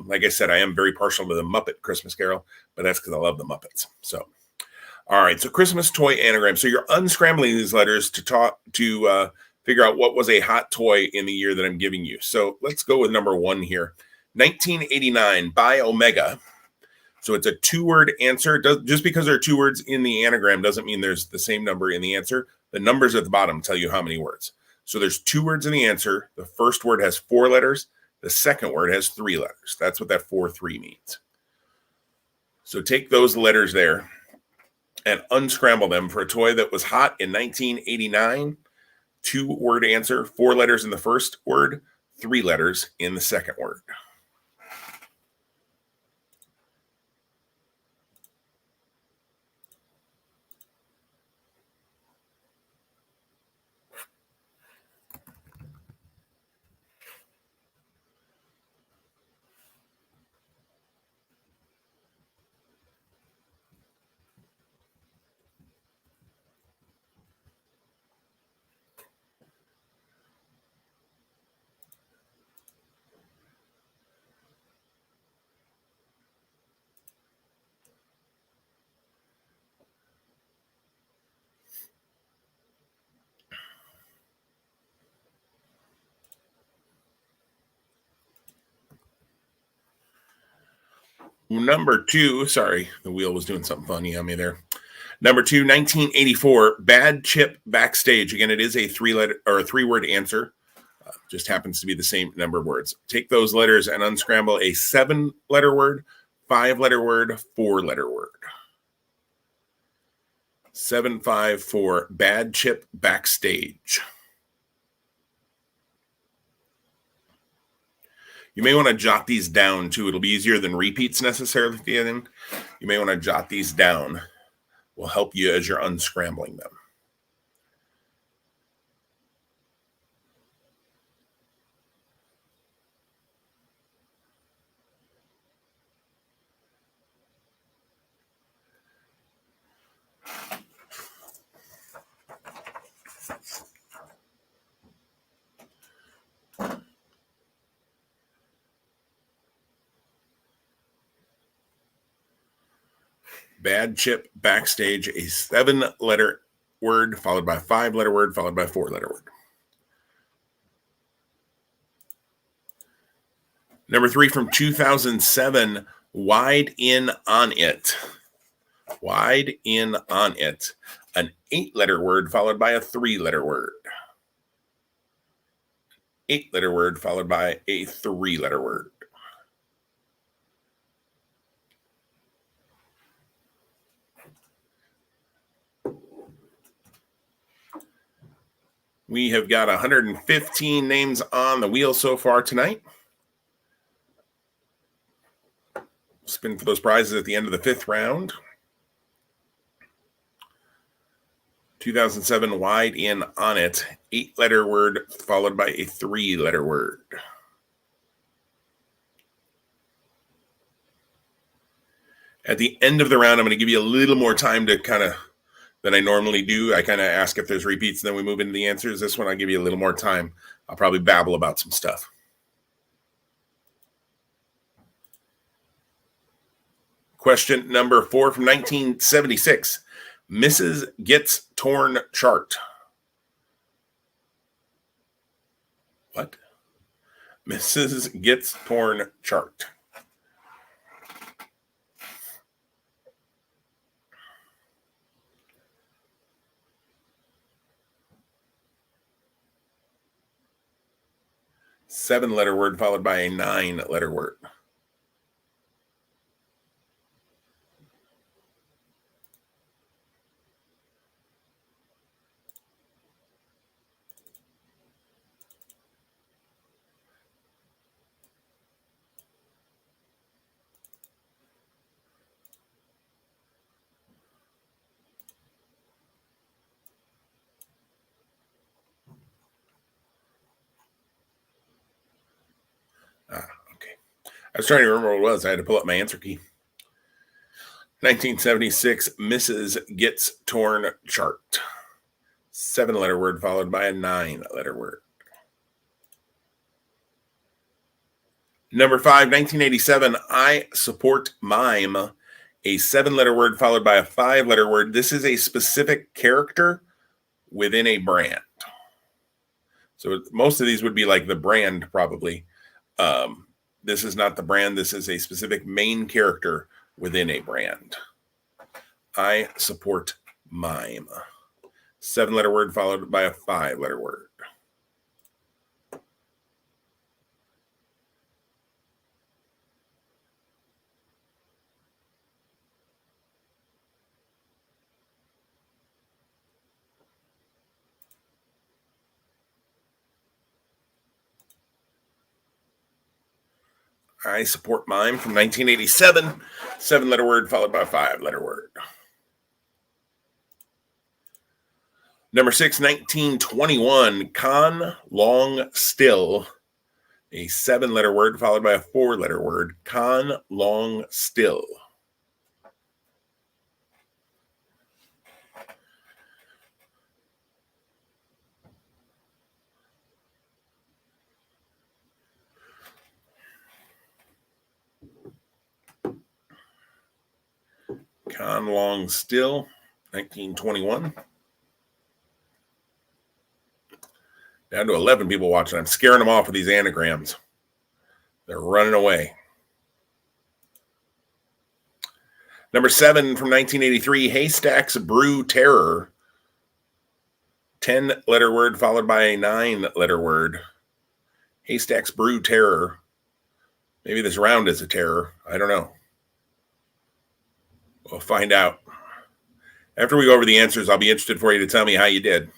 Like I said, I am very partial to the Muppet Christmas Carol, but that's because I love the Muppets. So, all right. So Christmas toy anagram. So you're unscrambling these letters to figure out what was a hot toy in the year that I'm giving you. So let's go with number 1 here. 1989 by Omega. So it's a 2-word answer. Just because there are 2 words in the anagram doesn't mean there's the same number in the answer. The numbers at the bottom tell you how many words. So there's 2 words in the answer. The first word has 4 letters. The second word has 3 letters. That's what that 4-3 means. So take those letters there and unscramble them for a toy that was hot in 1989. 2-word answer, 4 letters in the first word, 3 letters in the second word. Number 2, sorry, the wheel was doing something funny on me there. Number 2, 1984, Bad Chip Backstage. Again, it is a 3-word answer. Just happens to be the same number of words. Take those letters and unscramble a 7-letter word, 5-letter word, 4-letter word. 754, Bad Chip Backstage. You may want to jot these down too. It'll be easier than repeats necessarily at the end. You may want to jot these down. Will help you as you're unscrambling them. Bad Chip Backstage, a 7-letter word followed by 5-letter word followed by 4-letter word. Number 3 from 2007, Wide In On It. Wide In On It. An 8-letter word followed by a 3-letter word. 8-letter word followed by a 3-letter word. We have got 115 names on the wheel so far tonight. Spin for those prizes at the end of the 5th round. 2007, Wide In On It. 8-letter word followed by a 3-letter word. At the end of the round, I'm going to give you a little more time to than I normally do. I kind of ask if there's repeats, and then we move into the answers. This one, I'll give you a little more time. I'll probably babble about some stuff. Question number 4 from 1976. Mrs. Gets Torn Chart. What? Mrs. Gets Torn Chart. Seven-letter word followed by a 9-letter word. I was trying to remember what it was. I had to pull up my answer key. 1976, Mrs. Gets Torn Chart. 7-letter word followed by a 9-letter word. Number 5, 1987, I Support Mime. A 7-letter word followed by a 5-letter word. This is a specific character within a brand. So most of these would be like the brand, probably. This is not the brand. This is a specific main character within a brand. I Support Mime. 7-letter word followed by a 5-letter word. I Support Mime from 1987. 7-letter word followed by a 5-letter word. Number 6, 1921, Con Long Still. A 7-letter word followed by a 4-letter word. Con Long Still. Con Long Still, 1921. Down to 11 people watching. I'm scaring them off with these anagrams. They're running away. Number 7 from 1983, Haystacks Brew Terror. 10-letter word followed by a 9-letter word. Haystacks Brew Terror. Maybe this round is a terror. I don't know. We'll find out. After we go over the answers, I'll be interested for you to tell me how you did.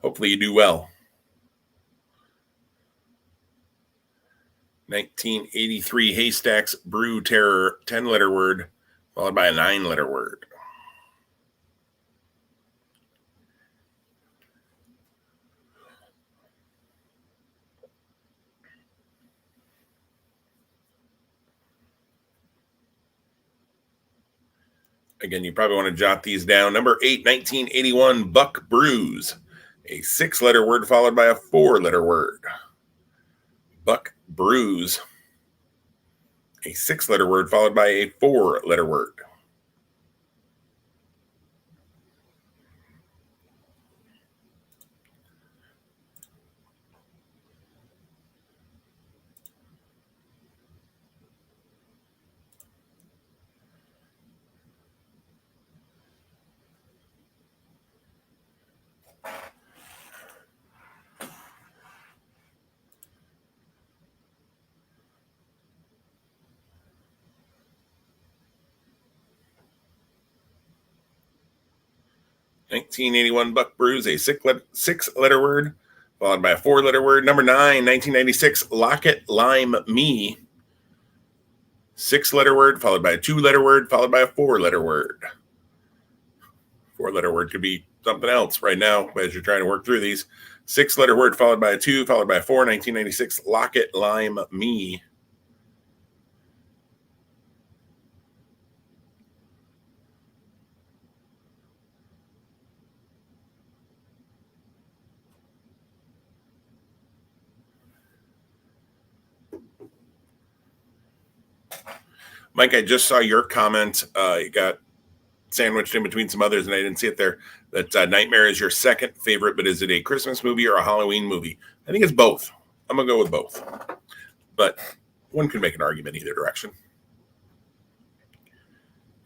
Hopefully you do well. 1983, Haystacks Brew Terror, 10-letter word, followed by a 9-letter word. Again, you probably want to jot these down. Number 8, 1981, Buck Brews. A 6-letter word followed by a 4-letter word. Buck Brews. A 6-letter word followed by a 4-letter word. $19.81 Buck Brews, a 6-letter word, followed by a 4-letter word. Number 9, 1996, Locket Lime Me. 6-letter word, followed by a 2-letter word, followed by a 4-letter word. 4-letter word could be something else right now as you're trying to work through these. 6-letter word, followed by a 2, followed by a 4, 1996, Locket Lime Me. Mike, I just saw your comment. It got sandwiched in between some others, and I didn't see it there. That Nightmare is your second favorite, but is it a Christmas movie or a Halloween movie? I think it's both. I'm going to go with both. But one could make an argument either direction.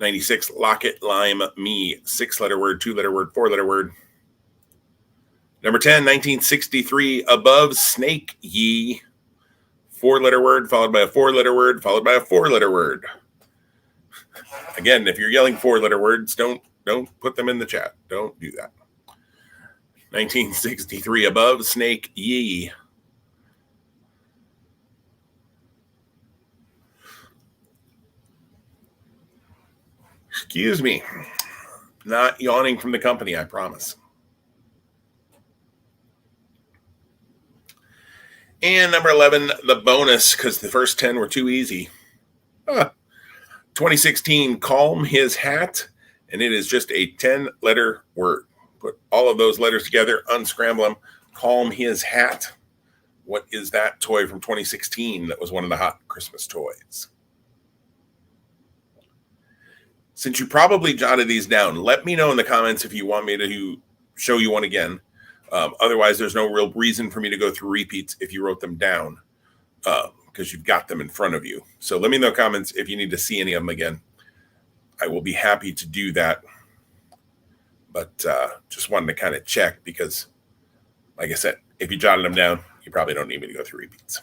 96, Locket Lime Me. 6-letter word, 2-letter word, 4-letter word. Number 10, 1963, Above Snake Ye. 4-letter word, followed by a 4-letter word, followed by a 4-letter word. Again, if you're yelling 4-letter words, don't put them in the chat. Don't do that. 1963, Above Snake Ye. Excuse me. Not yawning from the company, I promise. And number 11, the bonus, because the first 10 were too easy. 2016, calm his hat, and it is just a 10-letter word. Put all of those letters together, unscramble them, calm his hat. What is that toy from 2016 that was one of the hot Christmas toys? Since you probably jotted these down, let me know in the comments if you want me to show you one again. Otherwise, there's no real reason for me to go through repeats if you wrote them down, because you've got them in front of you. So let me know in the comments if you need to see any of them again. I will be happy to do that. But just wanted to kind of check because, like I said, if you jotted them down, you probably don't need me to go through repeats.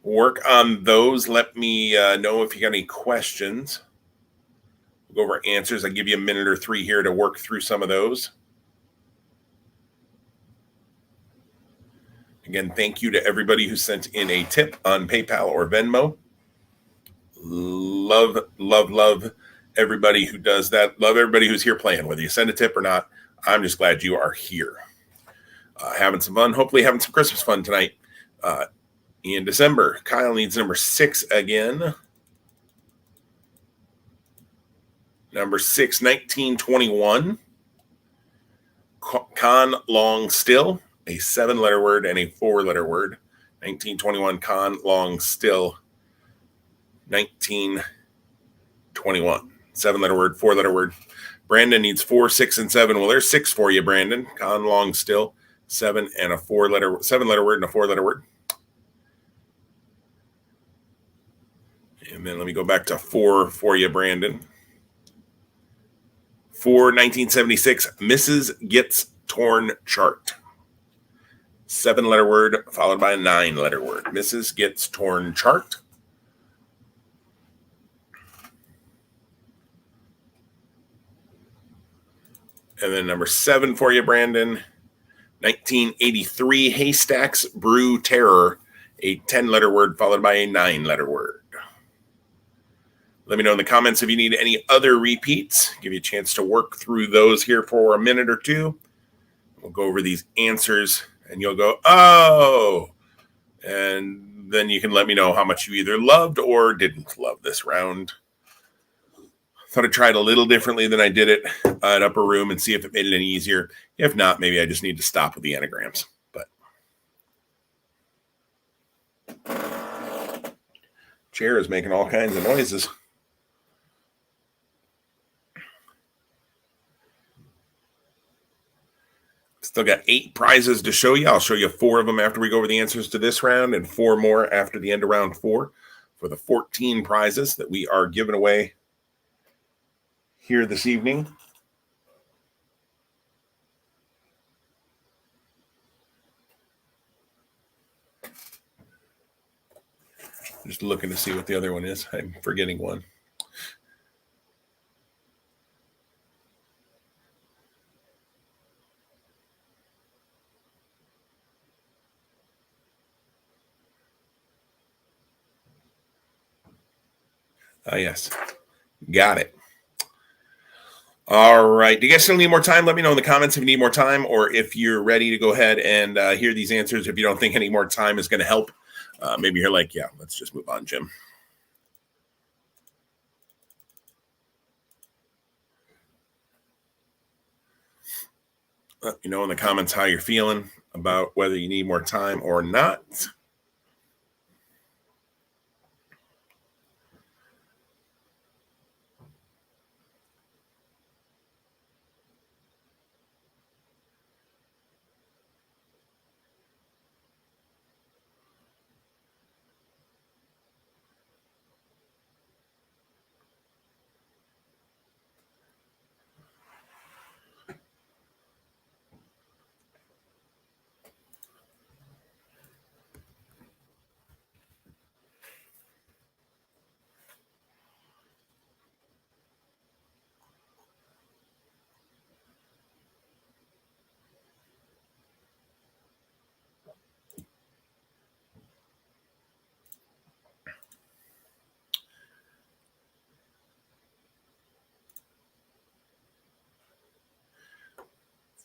Work on those. Let me know if you got any questions. We'll go over answers. I'll give you a minute or 3 here to work through some of those. Again, thank you to everybody who sent in a tip on PayPal or Venmo. Love, love, love everybody who does that. Love everybody who's here playing, whether you send a tip or not. I'm just glad you are here. Having some fun, hopefully having some Christmas fun tonight. In December, Kyle needs number 6 again. Number 6, 1921. Con long still, a 7-letter word and a 4-letter word. 1921, con long still. 1921. 7-letter word, 4-letter word. Brandon needs 4, 6, and 7. Well, there's 6 for you, Brandon. Con long still. 7-letter word and a 4-letter word. And then let me go back to 4 for you, Brandon. 4, 1976, Mrs. Gets Torn Chart. 7-letter word followed by a 9-letter word. Mrs. Gets Torn Chart. And then number 7 for you, Brandon. 1983, Haystacks Brew Terror. A 10-letter word followed by a 9-letter word. Let me know in the comments if you need any other repeats. Give you a chance to work through those here for a minute or 2. We'll go over these answers, and you'll go, oh! And then you can let me know how much you either loved or didn't love this round. Thought I'd try it a little differently than I did it at Upper Room and see if it made it any easier. If not, maybe I just need to stop with the anagrams. But chair is making all kinds of noises. Still got 8 prizes to show you. I'll show you 4 of them after we go over the answers to this round and 4 more after the end of round 4 for the 14 prizes that we are giving away here this evening. Just looking to see what the other one is. I'm forgetting one. Yes. Got it. All right. Do you guys still need more time? Let me know in the comments if you need more time or if you're ready to go ahead and hear these answers. If you don't think any more time is going to help, maybe you're like, yeah, let's just move on, Jim. Let me know in the comments how you're feeling about whether you need more time or not.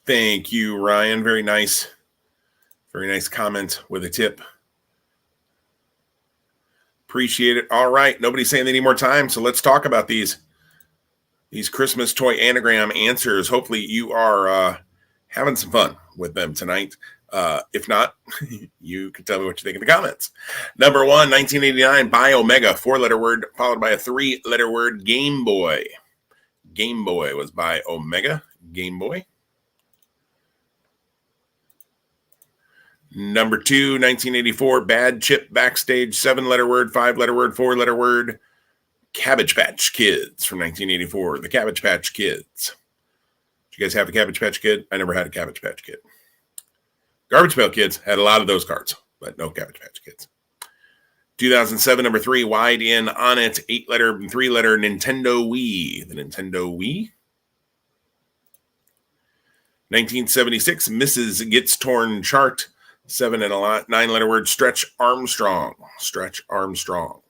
Thank you, Ryan. Very nice Very nice comment with a tip. Appreciate it. All right. Nobody's saying they need more time, so let's talk about these Christmas toy anagram answers. Hopefully you are having some fun with them tonight. If not, you can tell me what you think in the comments. Number 1, 1989, Buy Omega, 4-letter word, followed by a 3-letter word, Game Boy. Game Boy was Buy Omega, Game Boy. Number 2, 1984, Bad Chip Backstage, 7-letter word, 5-letter word, 4-letter word, Cabbage Patch Kids from 1984. The Cabbage Patch Kids. Did you guys have a Cabbage Patch Kid? I never had a Cabbage Patch Kid. Garbage Pail Kids had a lot of those cards, but no Cabbage Patch Kids. 2007, number 3, Wide In On It, 8-letter and 3-letter Nintendo Wii. The Nintendo Wii. 1976, Mrs. Gets Torn Chart, 7 and a 9-letter word, Stretch Armstrong. Stretch Armstrong.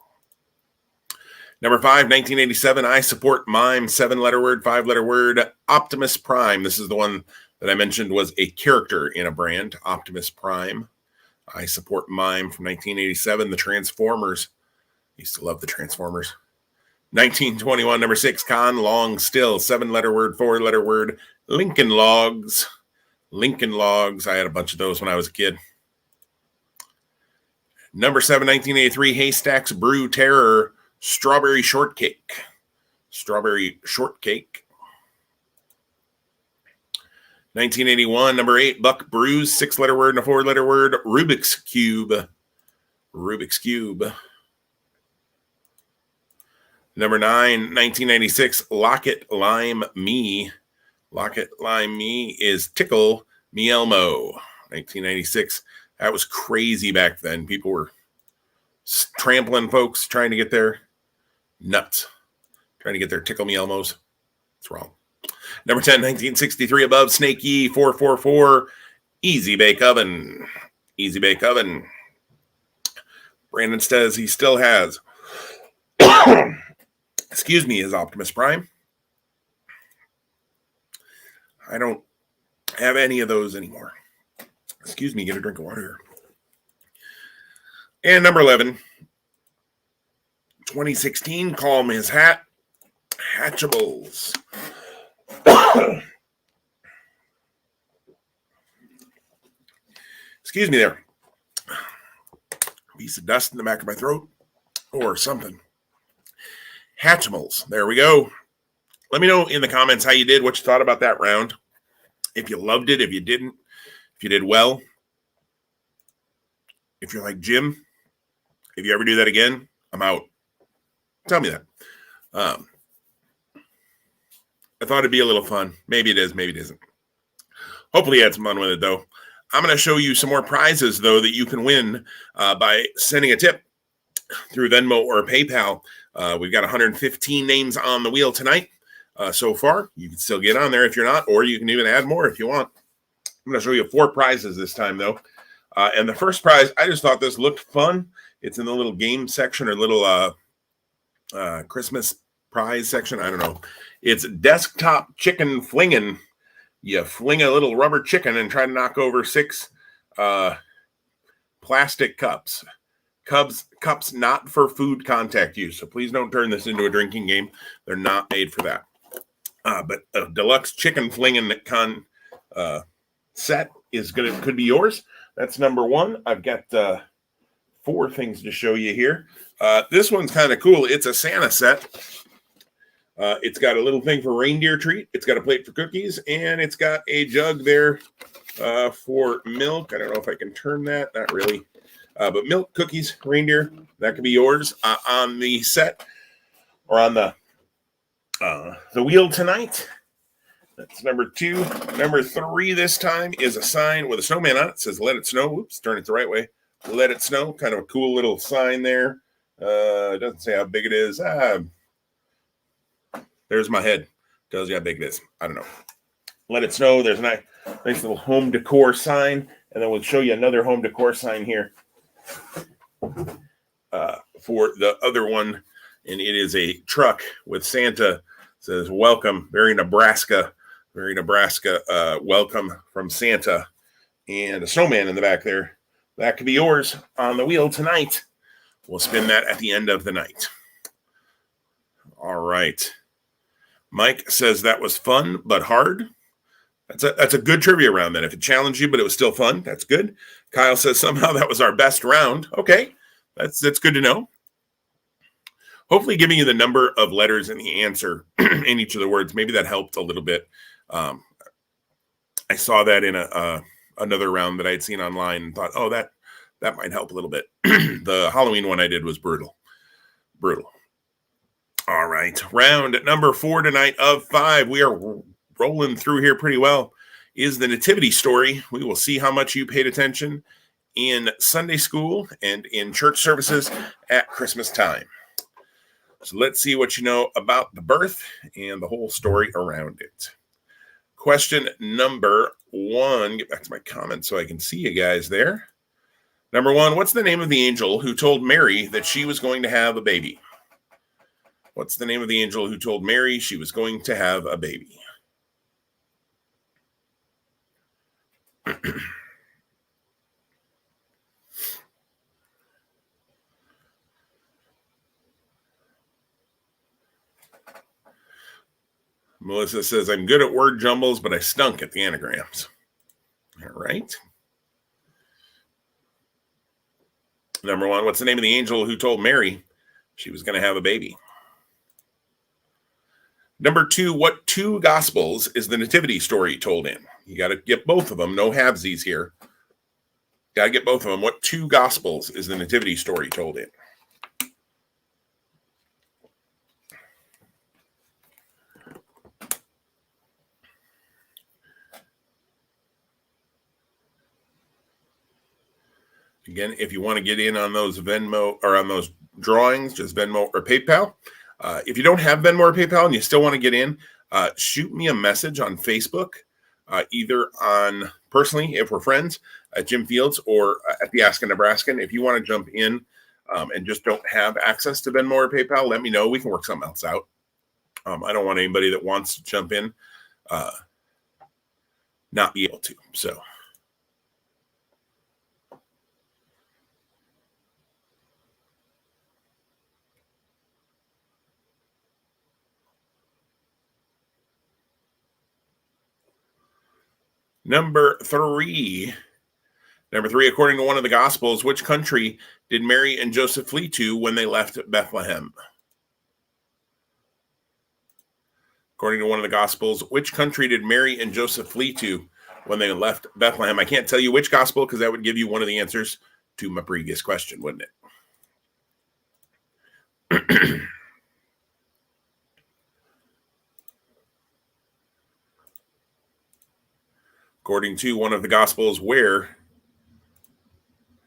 Number 5, 1987, I Support Mime, 7-letter word, 5-letter word, Optimus Prime. This is the one that I mentioned was a character in a brand, Optimus Prime. I Support Mime from 1987, the Transformers. I used to love the Transformers. 1921, number 6, Con Long Still, 7-letter word, 4-letter word, Lincoln Logs. Lincoln Logs. I had a bunch of those when I was a kid. Number 7, 1983, Haystacks Brew Terror, Strawberry Shortcake. Strawberry Shortcake. 1981, number 8, Buck Brews, 6-letter word and a 4-letter word, Rubik's Cube. Rubik's Cube. Number 9, 1996, Lock It Lime Me. Lock It Lime Me is Tickle Me Elmo. 1996. That was crazy back then. People were trampling folks trying to get their nuts, trying to get their Tickle Me Elmos. It's wrong. Number 10, 1963, Above Snake Ye, 444, Easy Bake Oven. Easy Bake Oven. Brandon says he still has, excuse me, his Optimus Prime. I don't have any of those anymore. Excuse me, get a drink of water here. And number 11, 2016, Calm His Hat, Hatchables. Excuse me there. Piece of dust in the back of my throat or something. Hatchimals. There we go. Let me know in the comments how you did, what you thought about that round. If you loved it, if you didn't, if you did well. If you're like Jim, if you ever do that again, I'm out. Tell me that. I thought it'd be a little fun. Maybe it is, maybe it isn't. Hopefully you had some fun with it, though. I'm going to show you some more prizes, though, that you can win by sending a tip through Venmo or PayPal. We've got 115 names on the wheel tonight so far. You can still get on there if you're not, or you can even add more if you want. I'm going to show you 4 prizes this time, though. And the first prize, I just thought this looked fun. It's in the little game section or little Christmas prize section. I don't know. It's desktop chicken flinging. You fling a little rubber chicken and try to knock over 6 plastic cups. Cups not for food contact use. So please don't turn this into a drinking game. They're not made for that. But a deluxe chicken flinging set is could be yours. That's number 1. I've got 4 things to show you here. This one's kind of cool. It's a Santa set. It's got a little thing for reindeer treat. It's got a plate for cookies, and it's got a jug there for milk. I don't know if I can turn that. Not really. But milk, cookies, reindeer, that could be yours on the set or on the wheel tonight. That's number 2. Number 3 this time is a sign with a snowman on it. It says, "Let it snow." Oops, turn it the right way. "Let it snow." Kind of a cool little sign there. It doesn't say how big it is. There's my head. Tells you how big it is. I don't know. "Let it snow." There's a nice little home decor sign. And then we'll show you another home decor sign here for the other one. And it is a truck with Santa. It says, "Welcome." Very Nebraska. Welcome from Santa. and a snowman in the back there. That could be yours on the wheel tonight. We'll spin that at the end of the night. All right. Mike says that was fun but hard. That's a good trivia round then. If it challenged you, but it was still fun, that's good. Kyle says somehow that was our best round. Okay, that's good to know. Hopefully giving you the number of letters in the answer in each of the words, maybe that helped a little bit. I saw that in another round that I had seen online and thought, oh, that might help a little bit. The Halloween one I did was brutal. All right, round number 4 tonight of 5. We are rolling through here pretty well. Is the Nativity Story. We will see how much you paid attention in Sunday school and in church services at Christmas time. So let's see what you know about the birth and the whole story around it. Question number 1. Get back to my comments so I can see you guys there. Number 1, what's the name of the angel who told Mary that she was going to have a baby? What's the name of the angel who told Mary she was going to have a baby? Melissa says, I'm good at word jumbles, but I stunk at the anagrams. All right. Number 1, what's the name of the angel who told Mary she was going to have a baby? Number 2, what 2 gospels is the Nativity Story told in? You got to get both of them. No halvesies here. Got to get both of them. What 2 gospels is the Nativity Story told in? Again, if you want to get in on those Venmo or on those drawings, just Venmo or PayPal. If you don't have Venmo or PayPal and you still want to get in, shoot me a message on Facebook, either on personally, if we're friends, at Jim Fields or at the Ask a Nebraskan. If you want to jump in and just don't have access to Venmo or PayPal, let me know. We can work something else out. I don't want anybody that wants to jump in not be able to. So. Number 3, according to one of the Gospels, which country did Mary and Joseph flee to when they left Bethlehem? According to one of the Gospels, which country did Mary and Joseph flee to when they left Bethlehem? I can't tell you which Gospel because that would give you one of the answers to my previous question, wouldn't it? According to one of the Gospels, where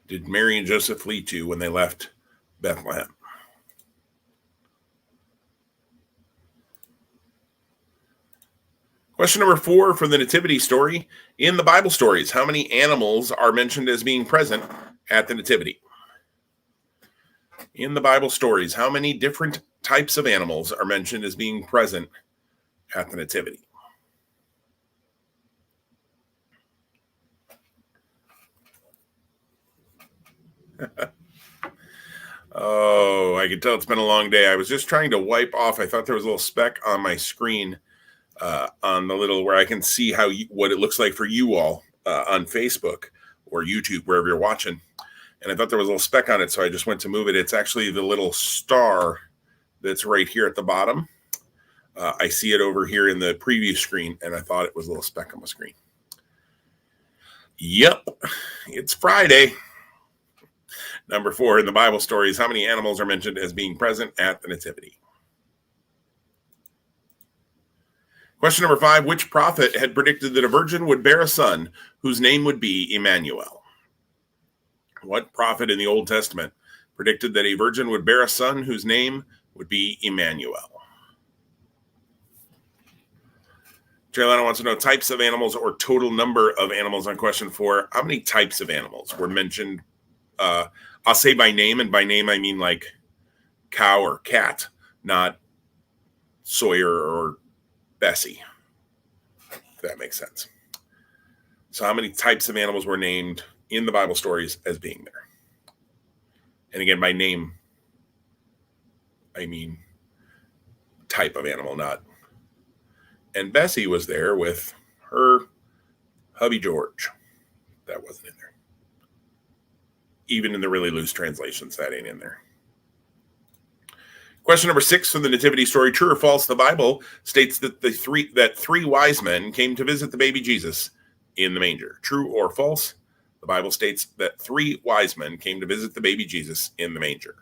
did Mary and Joseph flee to when they left Bethlehem? Question number 4 from the Nativity Story. In the Bible stories, how many animals are mentioned as being present at the Nativity? In the Bible stories, how many different types of animals are mentioned as being present at the Nativity? Oh, I can tell it's been a long day. I was just trying to wipe off. I thought there was a little speck on my screen on the little where I can see what it looks like for you all on Facebook or YouTube, wherever you're watching. And I thought there was a little speck on it, so I just went to move it. It's actually the little star that's right here at the bottom. I see it over here in the preview screen, and I thought it was a little speck on my screen. Yep, it's Friday. Number 4 in the Bible stories, how many animals are mentioned as being present at the Nativity? Question number 5, which prophet had predicted that a virgin would bear a son whose name would be Emmanuel? What prophet in the Old Testament predicted that a virgin would bear a son whose name would be Emmanuel? Carolina wants to know types of animals or total number of animals on question 4. How many types of animals were mentioned? I'll say by name, and by name I mean like cow or cat, not Sawyer or Bessie, if that makes sense. So how many types of animals were named in the Bible stories as being there? And again, by name, I mean type of animal, not. And Bessie was there with her hubby George. That wasn't in there. Even in the really loose translations, that ain't in there. Question number 6 from the Nativity Story. True or false? The Bible states that three wise men came to visit the baby Jesus in the manger. True or false? The Bible states that 3 wise men came to visit the baby Jesus in the manger.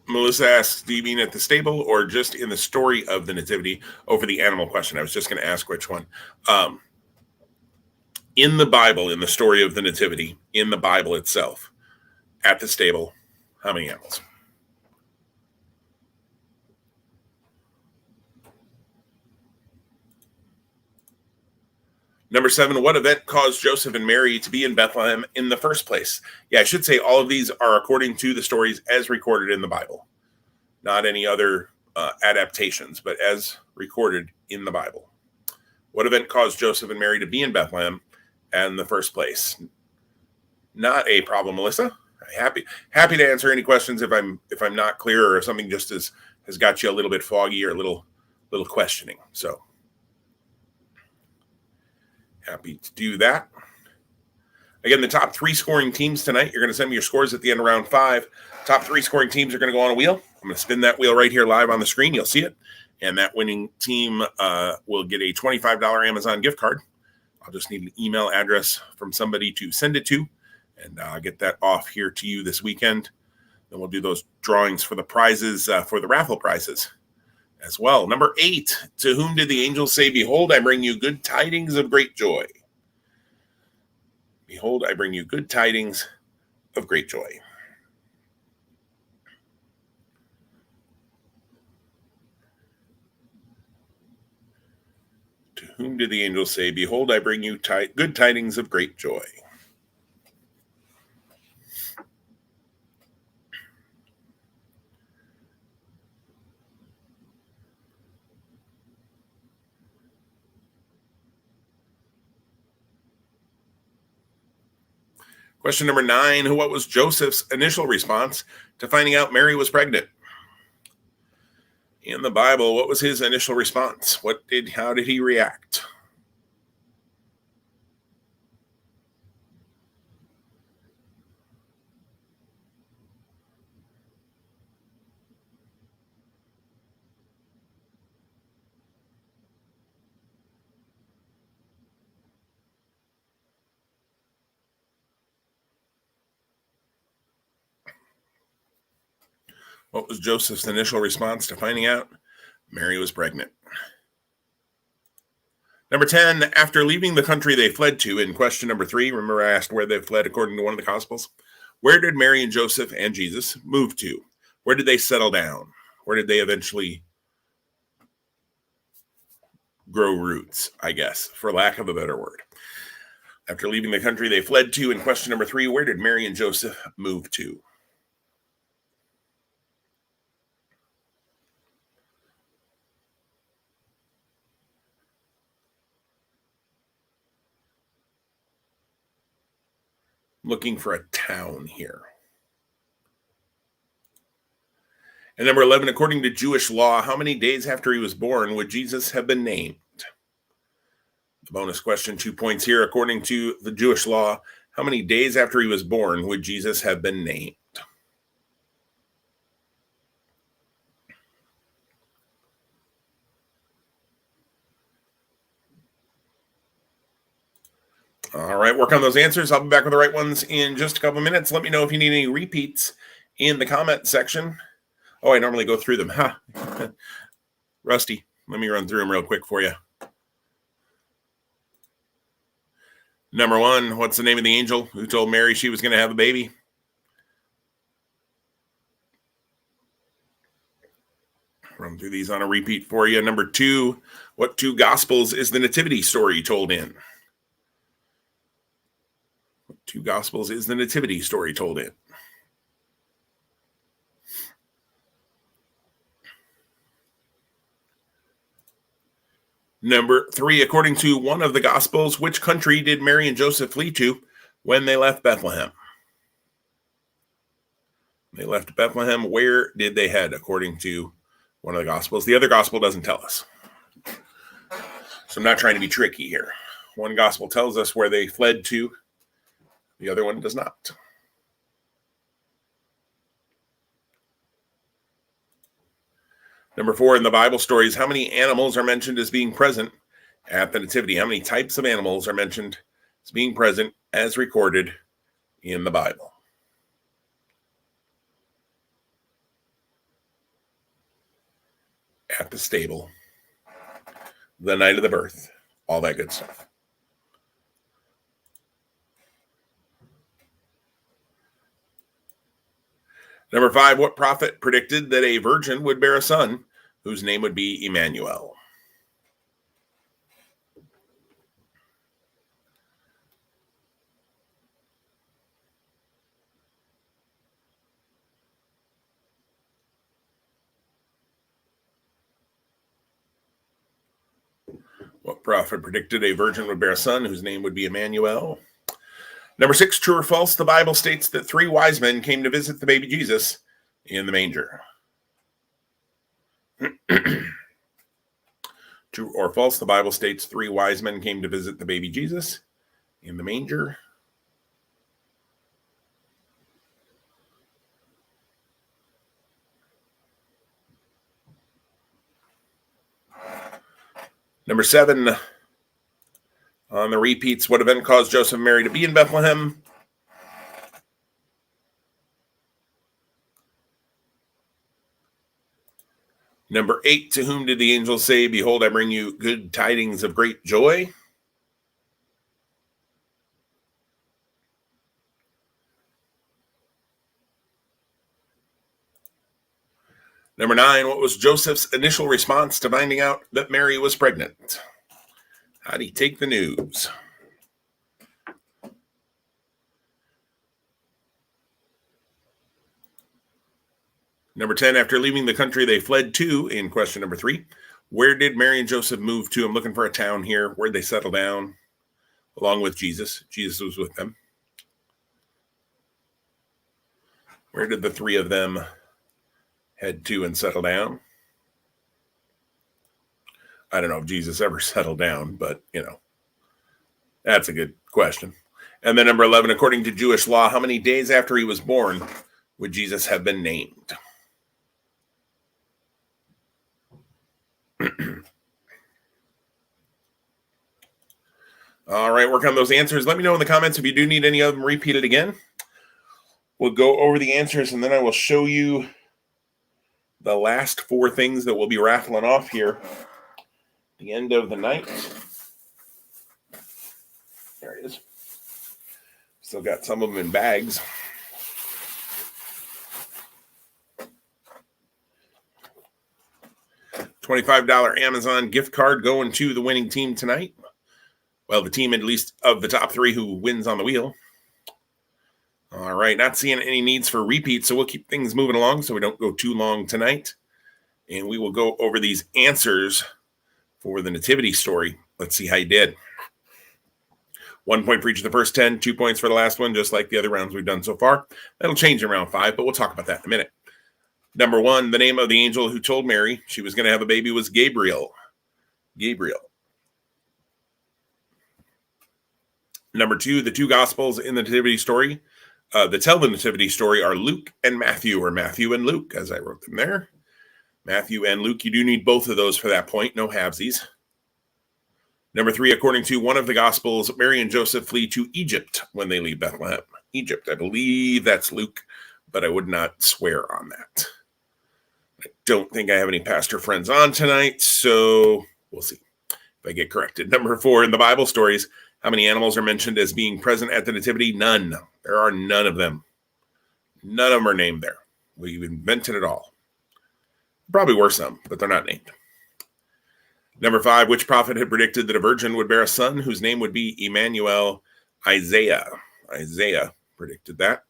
Melissa asks, do you mean at the stable or just in the story of the Nativity? For the animal question, I was just going to ask which one. In the Bible, in the story of the Nativity, in the Bible itself, at the stable, how many animals? Number 7, what event caused Joseph and Mary to be in Bethlehem in the first place? Yeah, I should say all of these are according to the stories as recorded in the Bible, not any other adaptations, but as recorded in the Bible. What event caused Joseph and Mary to be in Bethlehem in the first place? Not a problem, Melissa. Happy to answer any questions if I'm not clear or if something just has got you a little bit foggy or a little questioning. So happy to do that. Again, the top 3 scoring teams tonight, you're going to send me your scores at the end of round 5. Top 3 scoring teams are going to go on a wheel. I'm going to spin that wheel right here live on the screen. You'll see it. And that winning team will get a $25 Amazon gift card. I'll just need an email address from somebody to send it to, and I'll get that off here to you this weekend. Then we'll do those drawings for the prizes, for the raffle prizes as well. Number 8, to whom did the angels say, behold, I bring you good tidings of great joy? Behold, I bring you good tidings of great joy. To whom did the angels say, behold, I bring you good tidings of great joy? Question number 9, what was Joseph's initial response to finding out Mary was pregnant? In the Bible, what was his initial response? How did he react? What was Joseph's initial response to finding out Mary was pregnant? Number 10, after leaving the country they fled to, in question number 3, remember I asked where they fled according to one of the Gospels? Where did Mary and Joseph and Jesus move to? Where did they settle down? Where did they eventually grow roots, I guess, for lack of a better word? After leaving the country they fled to, in question number 3, where did Mary and Joseph move to? Looking for a town here. And number 11, according to Jewish law, how many days after he was born would Jesus have been named? The bonus question, 2 points here. According to the Jewish law, how many days after he was born would Jesus have been named? All right, work on those answers. I'll be back with the right ones in just a couple of minutes. Let me know if you need any repeats in the comment section. Oh, I normally go through them. Rusty. Let me run through them real quick for you. Number 1, what's the name of the angel who told Mary she was going to have a baby? Run through these on a repeat for you. Number 2, what 2 Gospels is the Nativity Story told in? What 2 Gospels is the Nativity Story told in? Number 3, according to one of the Gospels, which country did Mary and Joseph flee to when they left Bethlehem? They left Bethlehem. Where did they head, according to one of the Gospels? The other Gospel doesn't tell us. So I'm not trying to be tricky here. One Gospel tells us where they fled to. The other one does not. Number 4, in the Bible stories, how many animals are mentioned as being present at the Nativity? How many types of animals are mentioned as being present as recorded in the Bible? At the stable, the night of the birth, all that good stuff. Number 5, what prophet predicted that a virgin would bear a son whose name would be Emmanuel? What prophet predicted a virgin would bear a son whose name would be Emmanuel? Number 6, true or false, the Bible states that 3 wise men came to visit the baby Jesus in the manger. True or false, the Bible states 3 wise men came to visit the baby Jesus in the manger. Number 7, on the repeats, what event caused Joseph and Mary to be in Bethlehem? Number 8, to whom did the angel say, "Behold, I bring you good tidings of great joy"? Number 9, what was Joseph's initial response to finding out that Mary was pregnant? How did he take the news? Number 10, after leaving the country they fled to, in question number 3, where did Mary and Joseph move to? I'm looking for a town here. Where did they settle down along with Jesus? Jesus was with them. Where did the 3 of them head to and settle down? I don't know if Jesus ever settled down, but, that's a good question. And then number 11, according to Jewish law, how many days after he was born would Jesus have been named? All right, work on those answers. Let me know in the comments if you do need any of them repeated again. We'll go over the answers, and then I will show you the last 4 things that we'll be raffling off here at the end of the night. There it is. Still got some of them in bags. $25 Amazon gift card going to the winning team tonight. Well, the team at least of the top 3 who wins on the wheel. All right, not seeing any needs for repeats, so we'll keep things moving along so we don't go too long tonight. And we will go over these answers for the Nativity Story. Let's see how you did. 1 point for each of the first 10, 2 points for the last one, just like the other rounds we've done so far. That'll change in round 5, but we'll talk about that in a minute. Number 1, the name of the angel who told Mary she was going to have a baby was Gabriel. Gabriel. Number 2, the 2 Gospels in the Nativity Story that tell the Nativity Story are Luke and Matthew, or Matthew and Luke, as I wrote them there. Matthew and Luke, you do need both of those for that point, no halvesies. Number 3, according to one of the Gospels, Mary and Joseph flee to Egypt when they leave Bethlehem. Egypt, I believe that's Luke, but I would not swear on that. don't think I have any pastor friends on tonight, so we'll see if I get corrected. Number 4, in the Bible stories, how many animals are mentioned as being present at the Nativity? None. There are none of them. None of them are named there. We've invented it all. Probably were some, but they're not named. Number 5, which prophet had predicted that a virgin would bear a son whose name would be Emmanuel? Isaiah. Isaiah predicted that.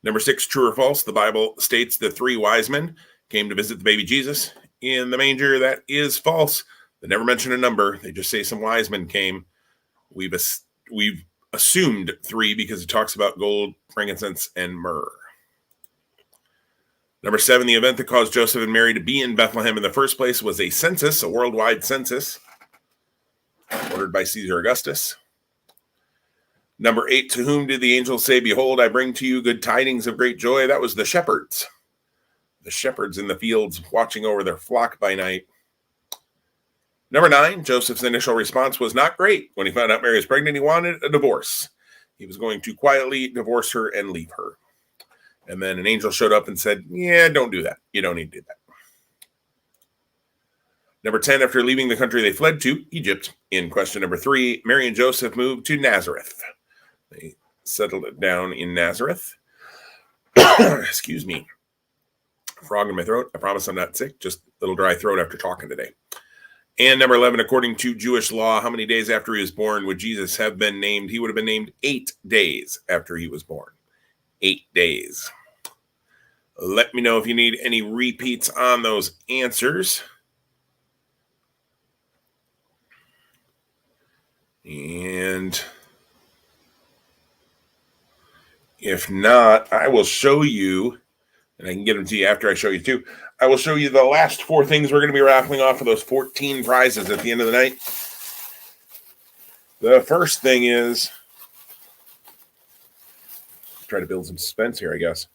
Number 6, true or false? The Bible states the 3 wise men came to visit the baby Jesus in the manger. That is false. They never mention a number. They just say some wise men came. We've assumed 3 because it talks about gold, frankincense, and myrrh. Number 7, the event that caused Joseph and Mary to be in Bethlehem in the first place was a census, a worldwide census, ordered by Caesar Augustus. Number 8, to whom did the angel say, behold, I bring to you good tidings of great joy? That was the shepherds. The shepherds in the fields watching over their flock by night. Number 9, Joseph's initial response was not great. When he found out Mary was pregnant, he wanted a divorce. He was going to quietly divorce her and leave her. And then an angel showed up and said, yeah, don't do that. You don't need to do that. Number 10, after leaving the country they fled to, Egypt. In question number 3, Mary and Joseph moved to Nazareth. They settled it down in Nazareth. Excuse me. Frog in my throat. I promise I'm not sick. Just a little dry throat after talking today. And number 11, according to Jewish law, how many days after he was born would Jesus have been named? He would have been named 8 days after he was born. 8 days. Let me know if you need any repeats on those answers. And if not, I will show you, and I can get them to you after I show you too. I will show you the last 4 things we're going to be raffling off of those 14 prizes at the end of the night. The first thing is, try to build some suspense here, I guess.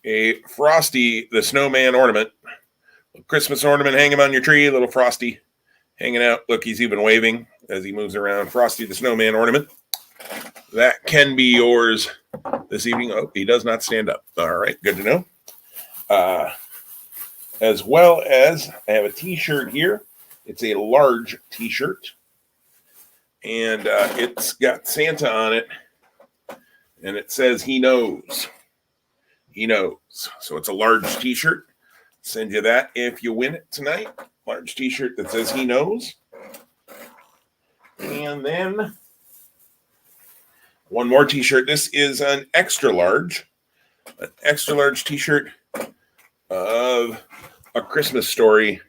A Frosty the Snowman ornament. A Christmas ornament hanging on your tree. A little Frosty hanging out. Look, he's even waving as he moves around. Frosty the Snowman ornament. That can be yours this evening. Oh, he does not stand up. All right, good to know. As well as I have a t-shirt here. It's a large t-shirt. And it's got Santa on it. And it says he knows. He knows. So it's a large t-shirt. Send you that if you win it tonight. Large t-shirt that says he knows. And then one more t-shirt. This is an extra large. An extra large t-shirt of A Christmas Story.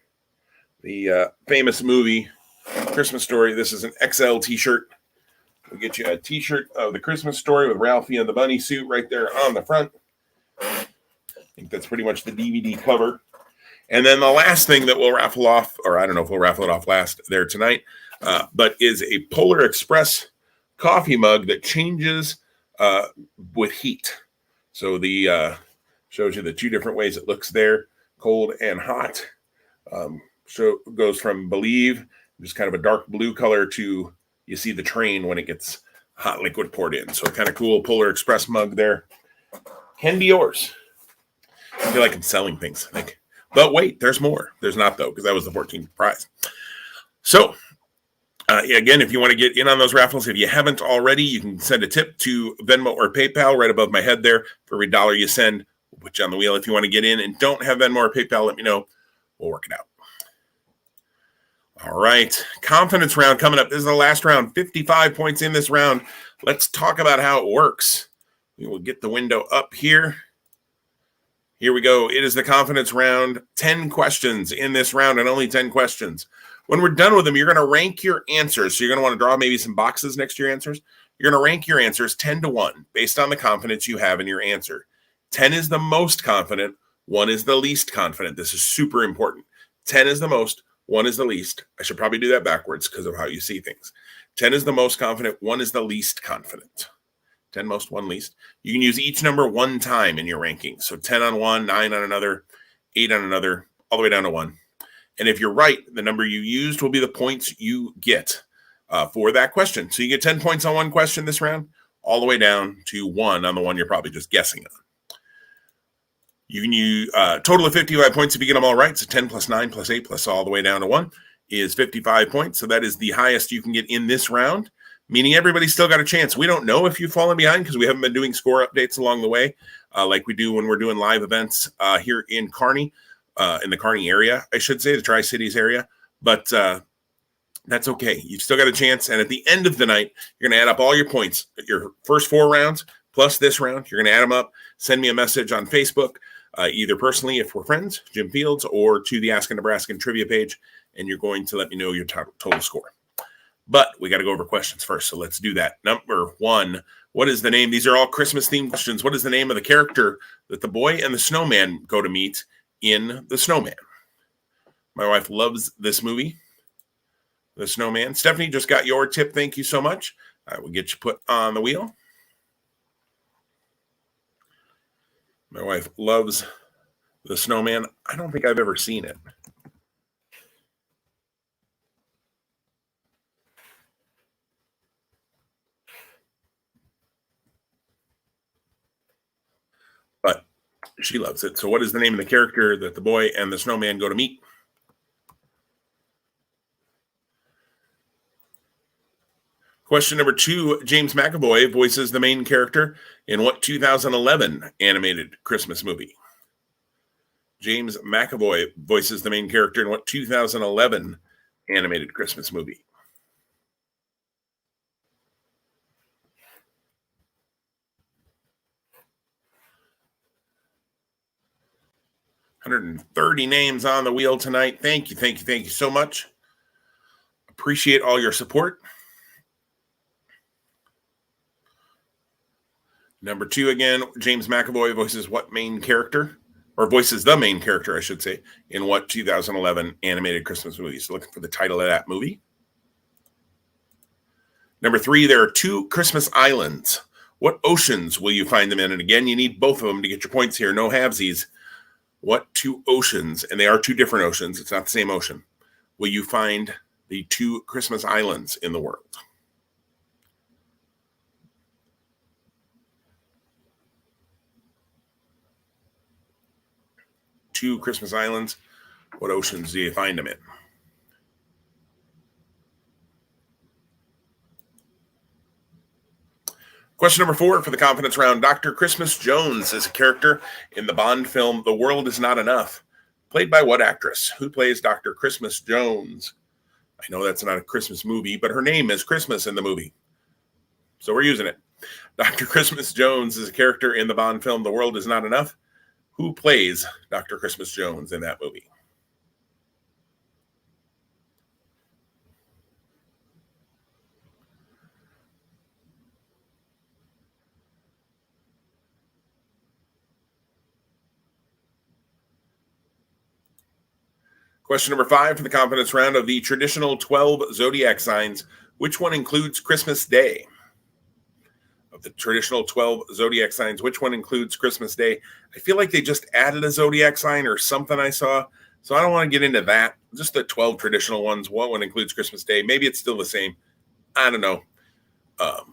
The famous movie Christmas Story. This is an XL t-shirt. We'll get you a t-shirt of The Christmas Story with Ralphie and the bunny suit right there on the front. I think that's pretty much the DVD cover. And then the last thing that we'll raffle off, or I don't know if we'll raffle it off last there tonight, but is a Polar Express coffee mug that changes with heat. So the shows you the 2 different ways it looks there, cold and hot. Goes from Believe, just kind of a dark blue color, to you see the train when it gets hot liquid poured in. So kind of cool Polar Express mug there. Can be yours. I feel like I'm selling things, I think. But wait, there's more. There's not, though, because that was the 14th prize. So, again, if you want to get in on those raffles, if you haven't already, you can send a tip to Venmo or PayPal right above my head there. For every $1 you send, we'll put you on the wheel. If you want to get in and don't have Venmo or PayPal, let me know. We'll work it out. All right. Confidence round coming up. This is the last round. 55 points in this round. Let's talk about how it works. We will get the window up here. Here we go. It is the confidence round. 10 questions in this round and only 10 questions. When we're done with them, you're going to rank your answers. So you're going to want to draw maybe some boxes next to your answers. You're going to rank your answers 10 to 1 based on the confidence you have in your answer. 10 is the most confident. 1 is the least confident. This is super important. 10 is the most. 1 is the least. I should probably do that backwards because of how you see things. 10 is the most confident. 1 is the least confident. 10 most, 1 least. You can use each number 1 time in your ranking. So 10 on one, 9 on another, 8 on another, all the way down to 1. And if you're right, the number you used will be the points you get for that question. So you get 10 points on one question this round, all the way down to 1 on the one you're probably just guessing on. You can use total of 55 points if you get them all right. So 10 plus 9 plus 8 plus all the way down to 1 is 55 points. So that is the highest you can get in this round, meaning everybody's still got a chance. We don't know if you've fallen behind because we haven't been doing score updates along the way like we do when we're doing live events here in Kearney, in the Kearney area, I should say, the Tri-Cities area. But that's okay. You've still got a chance. And at the end of the night, you're going to add up all your points, your first 4 rounds plus this round. You're going to add them up. Send me a message on Facebook. Either personally, if we're friends, Jim Fields, or to the Ask a Nebraskan trivia page, and you're going to let me know your total score. But we got to go over questions first, so let's do that. Number 1, what is the name? These are all Christmas-themed questions. What is the name of the character that the boy and the snowman go to meet in The Snowman? My wife loves this movie, The Snowman. Stephanie just got your tip. Thank you so much. I will get you put on the wheel. My wife loves The Snowman. I don't think I've ever seen it. But she loves it. So what is the name of the character that the boy and the snowman go to meet? Question number 2, James McAvoy voices the main character in what 2011 animated Christmas movie? James McAvoy voices the main character in what 2011 animated Christmas movie? $130 names on the wheel tonight. Thank you so much. Appreciate all your support. Number 2 again, James McAvoy voices what main character? Or voices the main character, I should say, in what 2011 animated Christmas movie? So looking for the title of that movie. Number 3, there are 2 Christmas islands. What oceans will you find them in? And again, you need both of them to get your points here. No halvesies. What 2 oceans, and they are 2 different oceans, it's not the same ocean, will you find the 2 Christmas islands in the world? Two Christmas islands. What oceans do you find them in? Question number 4 for the confidence round. Dr. Christmas Jones is a character in the Bond film The World Is Not Enough. Played by what actress? Who plays Dr. Christmas Jones? I know that's not a Christmas movie, but her name is Christmas in the movie, so we're using it. Dr. Christmas Jones is a character in the Bond film The World Is Not Enough. Who plays Dr. Christmas Jones in that movie? Question number 5 for the confidence round. Of the traditional 12 zodiac signs, which one includes Christmas Day? Of the traditional 12 zodiac signs, which one includes Christmas Day? I feel like they just added a zodiac sign or something I saw, so I don't want to get into that. Just the 12 traditional ones. What one includes Christmas Day? Maybe it's still the same. I don't know. But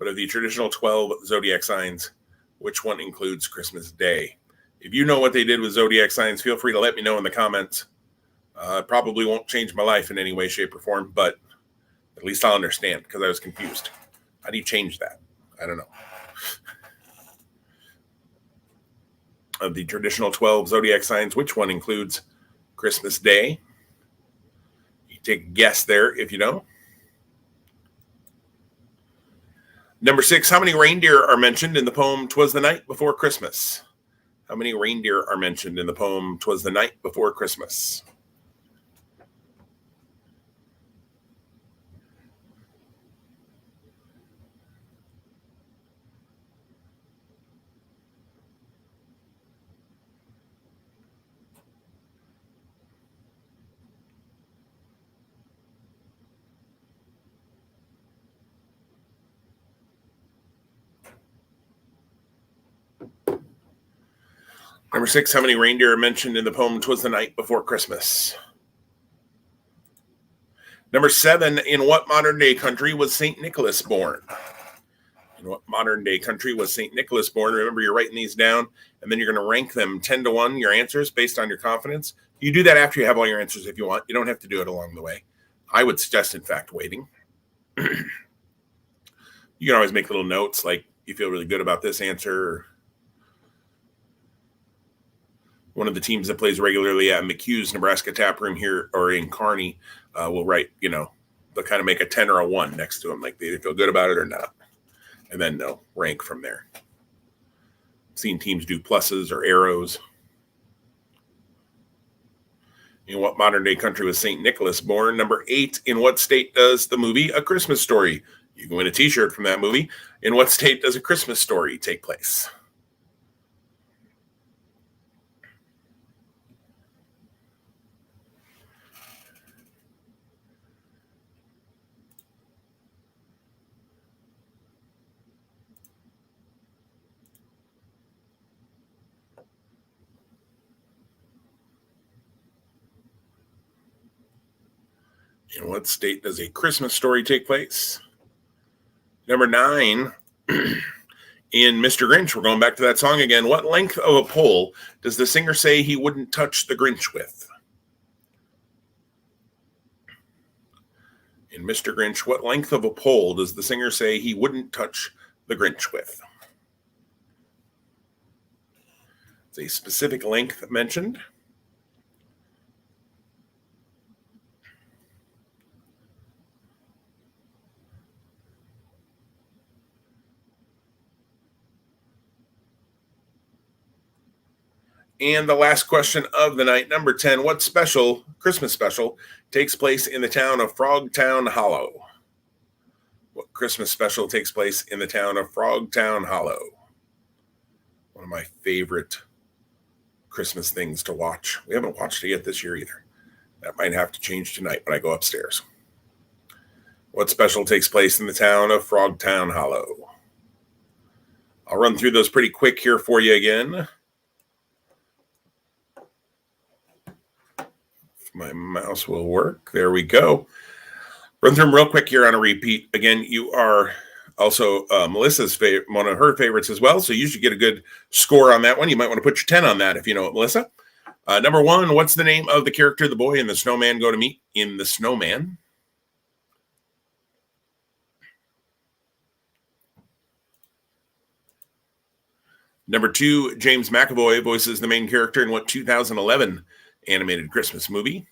of the traditional 12 zodiac signs, which one includes Christmas Day? If you know what they did with zodiac signs, feel free to let me know in the comments. It probably won't change my life in any way, shape, or form, but at least I'll understand because I was confused. How do you change that? I don't know. Of the traditional 12 zodiac signs, which one includes Christmas Day? You take a guess there if you know. Number 6, how many reindeer are mentioned in the poem 'Twas the Night Before Christmas? How many reindeer are mentioned in the poem 'Twas the Night Before Christmas? Number 6, how many reindeer are mentioned in the poem 'Twas the Night Before Christmas? Number 7, in what modern day country was St. Nicholas born? In what modern day country was St. Nicholas born? Remember, you're writing these down, and then you're going to rank them 10 to 1, your answers, based on your confidence. You do that after you have all your answers if you want. You don't have to do it along the way. I would suggest, in fact, waiting. You can always make little notes, like you feel really good about this answer. One of the teams that plays regularly at McHugh's Nebraska Tap Room here or in Kearney will write, they'll kind of make a 10 or a 1 next to them, like they feel good about it or not. And then they'll rank from there. Seen teams do pluses or arrows. In what modern day country was St. Nicholas born? Number 8, in what state does the movie A Christmas Story? You can win a t-shirt from that movie. In what state does A Christmas Story take place? In what state does A Christmas Story take place? Number 9, in Mr. Grinch, we're going back to that song again. What length of a pole does the singer say he wouldn't touch the Grinch with? In Mr. Grinch, what length of a pole does the singer say he wouldn't touch the Grinch with? It's a specific length mentioned. And the last question of the night, number 10, what special, Christmas special, takes place in the town of Frogtown Hollow? What Christmas special takes place in the town of Frogtown Hollow? One of my favorite Christmas things to watch. We haven't watched it yet this year either. That might have to change tonight when I go upstairs. What special takes place in the town of Frogtown Hollow? I'll run through those pretty quick here for you again. My mouse will work. There we go. Run through them real quick here on a repeat. Again, you are also Melissa's favorite, one of her favorites as well. So you should get a good score on that one. You might want to put your 10 on that if you know it, Melissa. Number 1, what's the name of the character the boy and the snowman go to meet in The Snowman? Number 2, James McAvoy voices the main character in what 2011 animated Christmas movie?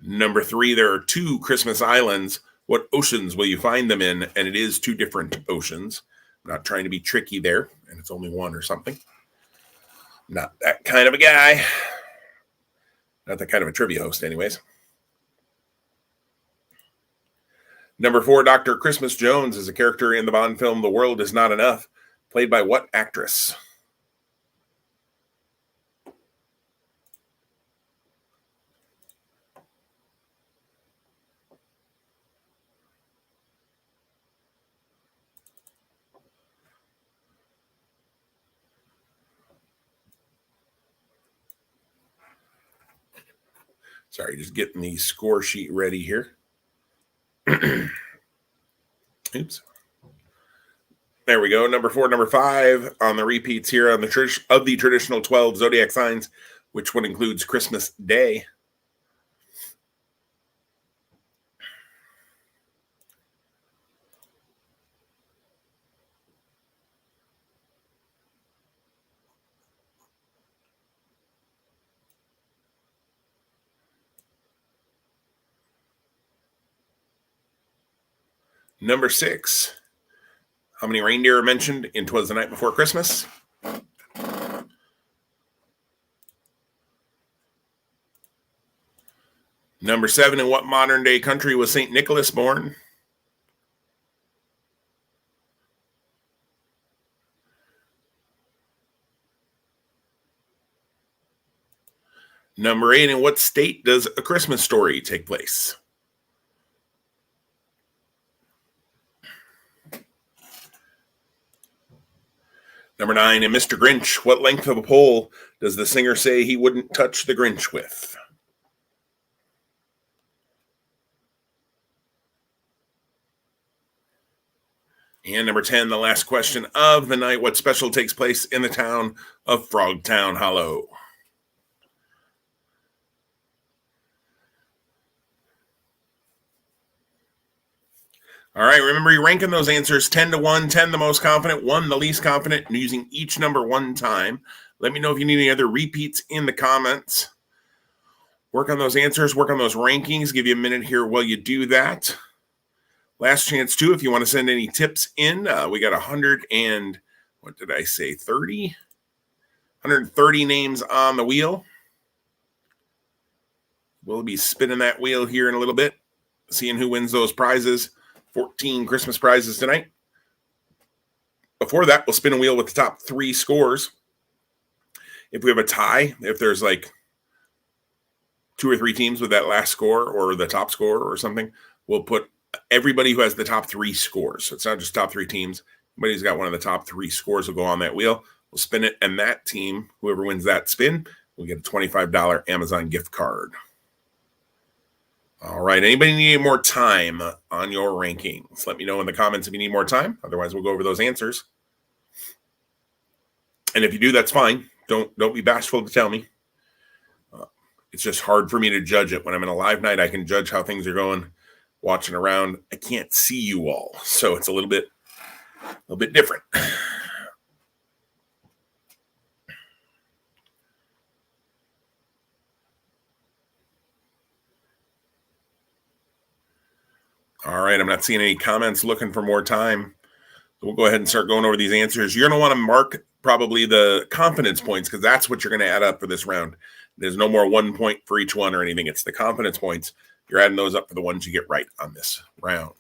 Number 3, there are 2 Christmas islands. What oceans will you find them in? And it is 2 different oceans. I'm not trying to be tricky there, and it's only 1 or something. Not that kind of a guy. Not that kind of a trivia host, anyways. Number 4, Dr. Christmas Jones is a character in the Bond film The World Is Not Enough, played by what actress? Sorry, just getting the score sheet ready here. Oops. There we go. Number 4, number 5 on the repeats here on the traditional 12 zodiac signs, which one includes Christmas Day? Number 6. How many reindeer are mentioned in 'Twas the Night Before Christmas? Number 7. In what modern day country was St. Nicholas born? Number 8. In what state does A Christmas Story take place? Number 9, in Mr. Grinch, what length of a pole does the singer say he wouldn't touch the Grinch with? And number 10, the last question of the night. What special takes place in the town of Frogtown Hollow? All right, remember you're ranking those answers 10 to 1, 10 the most confident, 1 the least confident, and using each number one time. Let me know if you need any other repeats in the comments. Work on those answers, work on those rankings. Give you a minute here while you do that. Last chance, too, if you want to send any tips in. We got 100 and, what did I say, 30? 130 names on the wheel. We'll be spinning that wheel here in a little bit, seeing who wins those prizes. 14 Christmas prizes tonight. Before that, we'll spin a wheel with the top 3 scores. If we have a tie, if there's like 2 or 3 teams with that last score or the top score or something, we'll put everybody who has the top 3 scores. So it's not just top 3 teams. Everybody who's got one of the top 3 scores will go on that wheel. We'll spin it, and that team, whoever wins that spin, will get a $25 Amazon gift card. All right. Anybody need more time on your rankings? Let me know in the comments if you need more time. Otherwise, we'll go over those answers. And if you do, that's fine. Don't be bashful to tell me. It's just hard for me to judge it. When I'm in a live night, I can judge how things are going. Watching around, I can't see you all, so it's a little bit different. All right, I'm not seeing any comments looking for more time. So we'll go ahead and start going over these answers. You're going to want to mark probably the confidence points because that's what you're going to add up for this round. There's no more 1 point for each one or anything. It's the confidence points. You're adding those up for the ones you get right on this round.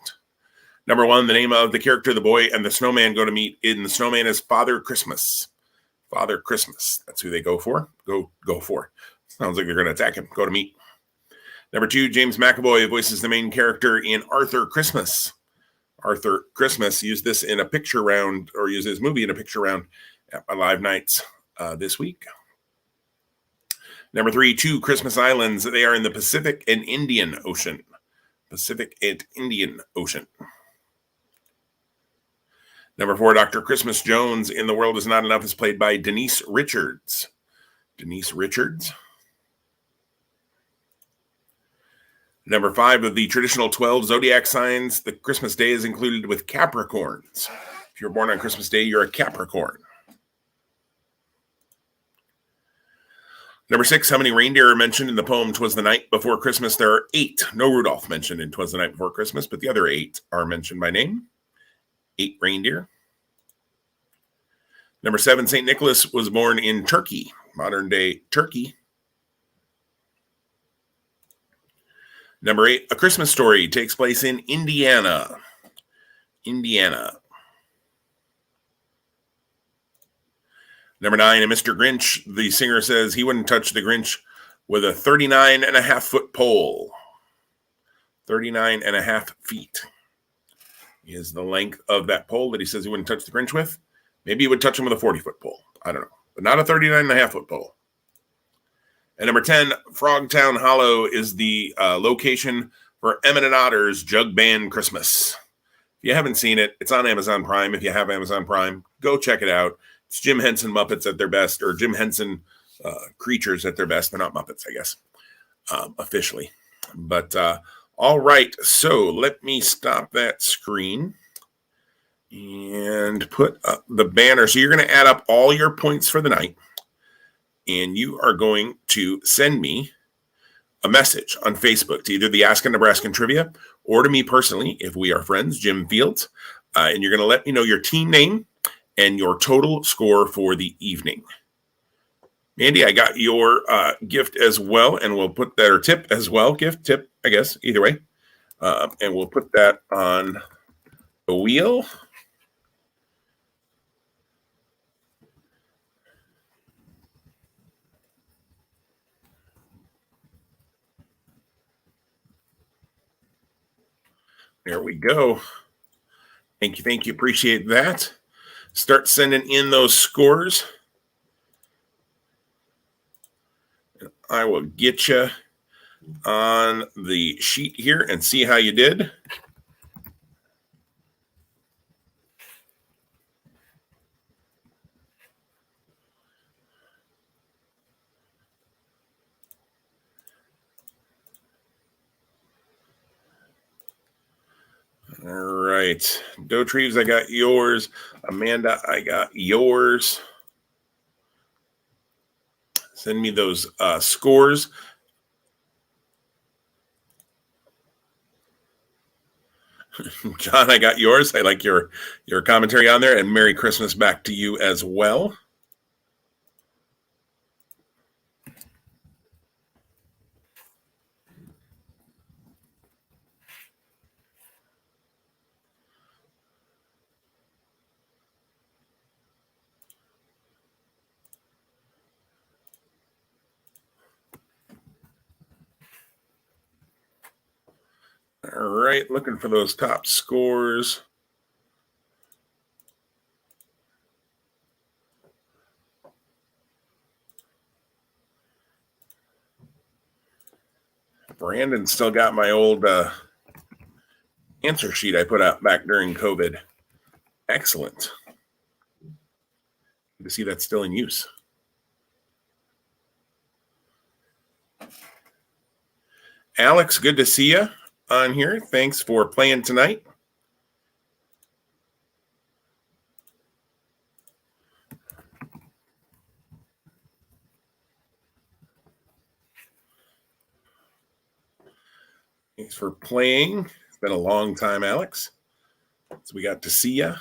Number 1, the name of the character the boy and the snowman go to meet in the snowman is Father Christmas. Father Christmas. That's who they go for. Go for. Sounds like they're going to attack him. Go to meet. Number 2, James McAvoy voices the main character in Arthur Christmas. Arthur Christmas used this in a picture round, or used his movie in a picture round at my live nights this week. Number 3, 2 Christmas islands. They are in the Pacific and Indian Ocean. Pacific and Indian Ocean. Number 4, Dr. Christmas Jones in The World Is Not Enough is played by Denise Richards. Denise Richards. Number 5, of the traditional 12 zodiac signs, the Christmas day is included with Capricorns. If you're born on Christmas Day, you're a Capricorn. Number 6, how many reindeer are mentioned in the poem 'Twas the Night Before Christmas? There are 8. No Rudolph mentioned in 'Twas the Night Before Christmas, but the other 8 are mentioned by name. 8 reindeer. Number 7, St. Nicholas was born in Turkey, modern-day Turkey. Number 8, A Christmas Story takes place in Indiana. Indiana. Number 9, a Mr. Grinch, the singer says he wouldn't touch the Grinch with a 39.5-foot pole. 39.5 feet is the length of that pole that he says he wouldn't touch the Grinch with. Maybe he would touch him with a 40-foot pole. I don't know. But not a 39.5-foot pole. And number 10, Frogtown Hollow is the location for Emmett and Otter's Jug Band Christmas. If you haven't seen it, it's on Amazon Prime. If you have Amazon Prime, go check it out. It's Jim Henson Muppets at their best, or Jim Henson creatures at their best. They're not Muppets, I guess, officially. But all right, so let me stop that screen and put up the banner. So you're going to add up all your points for the night. And you are going to send me a message on Facebook to either the Ask a Nebraskan Trivia or to me personally, if we are friends, Jim Fields. And you're going to let me know your team name and your total score for the evening. Mandy, I got your gift as well, and we'll put that, or tip as well. Gift, tip, I guess, either way. And we'll put that on the wheel. There we go. Thank you. Appreciate that. Start sending in those scores. I will get you on the sheet here and see how you did. All right. Dotrives, I got yours. Amanda, I got yours. Send me those scores. John, I got yours. I like your commentary on there. And Merry Christmas back to you as well. All right, looking for those top scores. Brandon still got my old answer sheet I put out back during COVID. Excellent. Good to see that's still in use. Alex, good to see you on here. Thanks for playing tonight. Thanks for playing. It's been a long time, Alex. So we got to see you.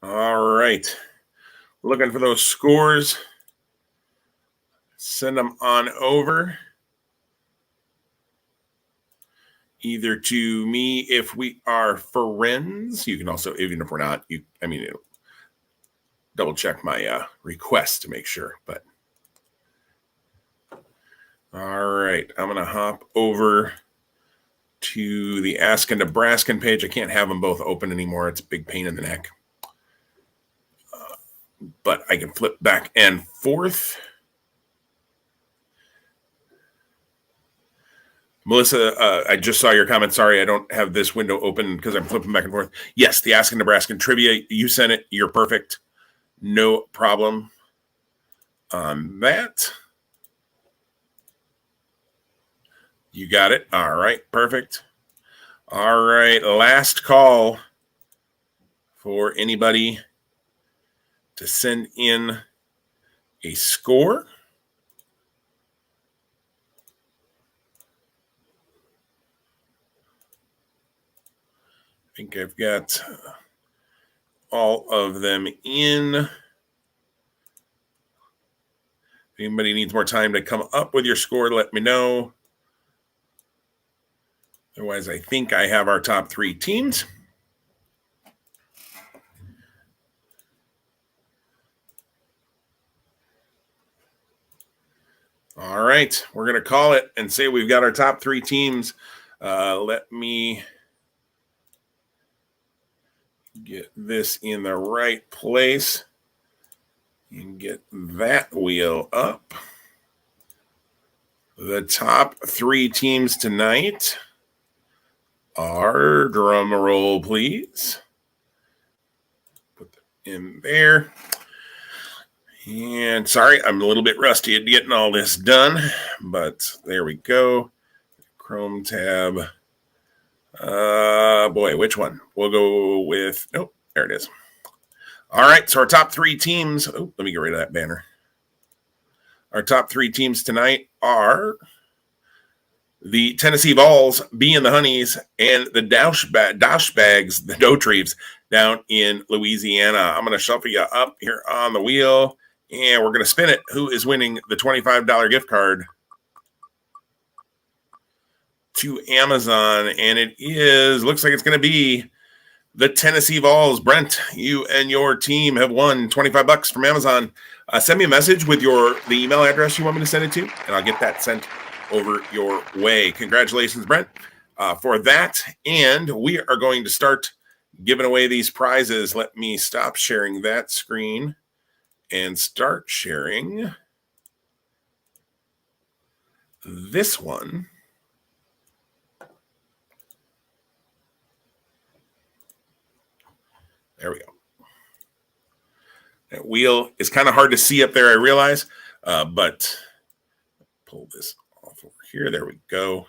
All right. Looking for those scores. Send them on over. Either to me if we are friends. You can also, even if we're not, double check my request to make sure. But all right, I'm going to hop over to the Ask a Nebraskan page. I can't have them both open anymore. It's a big pain in the neck. But I can flip back and forth. Melissa, I just saw your comment. Sorry, I don't have this window open because I'm flipping back and forth. Yes, the Ask a Nebraskan trivia. You sent it. You're perfect. No problem on that. You got it. All right, perfect. All right, last call for anybody to send in a score. I think I've got all of them in. If anybody needs more time to come up with your score, let me know. Otherwise, I think I have our top three teams. All right, we're going to call it and say we've got our top three teams. Let me get this in the right place and get that wheel up. The top three teams tonight are, drum roll please, put that in there. And sorry, I'm a little bit rusty at getting all this done, but there we go. Chrome tab. Boy, which one? We'll go with, nope, there it is. All right, so our top three teams, let me get rid of that banner. Our top three teams tonight are the Tennessee Vols, being the Honeys, and the Dosh Bags, the Dotrives, down in Louisiana. I'm going to shuffle you up here on the wheel, and we're going to spin it. Who is winning the $25 gift card to Amazon? And it looks like it's going to be the Tennessee Vols. Brent, you and your team have won $25 from Amazon. Send me a message with the email address you want me to send it to, and I'll get that sent over your way. Congratulations, Brent, for that. And we are going to start giving away these prizes. Let me stop sharing that screen and start sharing this one. There we go. That wheel is kind of hard to see up there, I realize, but pull this off over here. There we go.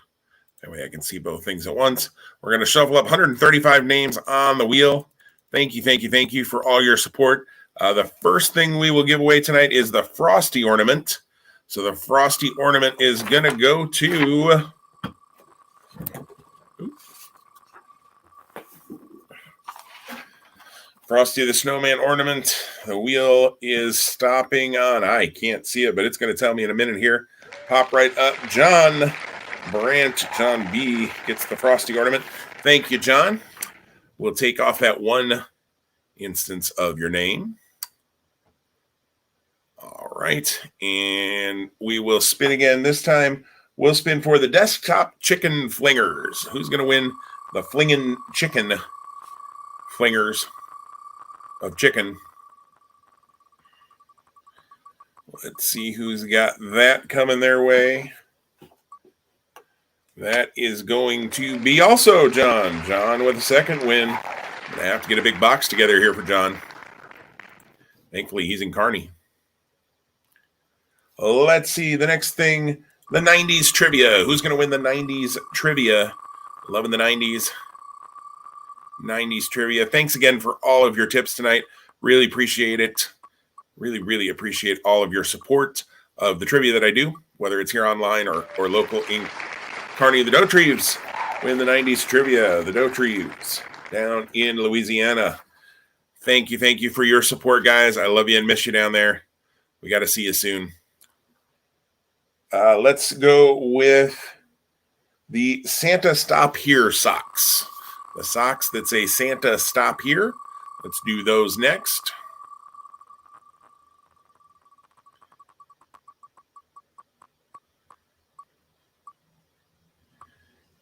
That way I can see both things at once. We're going to shuffle up 135 names on the wheel. Thank you for all your support. The first thing we will give away tonight is the Frosty ornament. So the Frosty ornament is going to go to... Frosty the Snowman ornament. The wheel is stopping on. I can't see it, but it's going to tell me in a minute here. Pop right up. John Brandt, John B. gets the Frosty ornament. Thank you, John. We'll take off that one instance of your name. All right. And we will spin again. This time, we'll spin for the desktop chicken flingers. Who's going to win the flinging chicken flingers of chicken? Let's see who's got that coming their way. That is going to be also John. John with a second win. I'm going to have to get a big box together here for John. Thankfully, he's in Kearney. Let's see. The next thing, the 90s trivia. Who's going to win the 90s trivia? Loving the 90s. 90s trivia. Thanks again for all of your tips tonight. Really appreciate it. Really appreciate all of your support of the trivia that I do, whether it's here online or local in Kearney. The Daughtreves win the 90s trivia. The Daughtreves down in Louisiana. Thank you for your support, guys. I love you and miss you down there. We got to see you soon. Let's go with the Santa Stop Here socks. The socks that say Santa Stop Here. Let's do those next.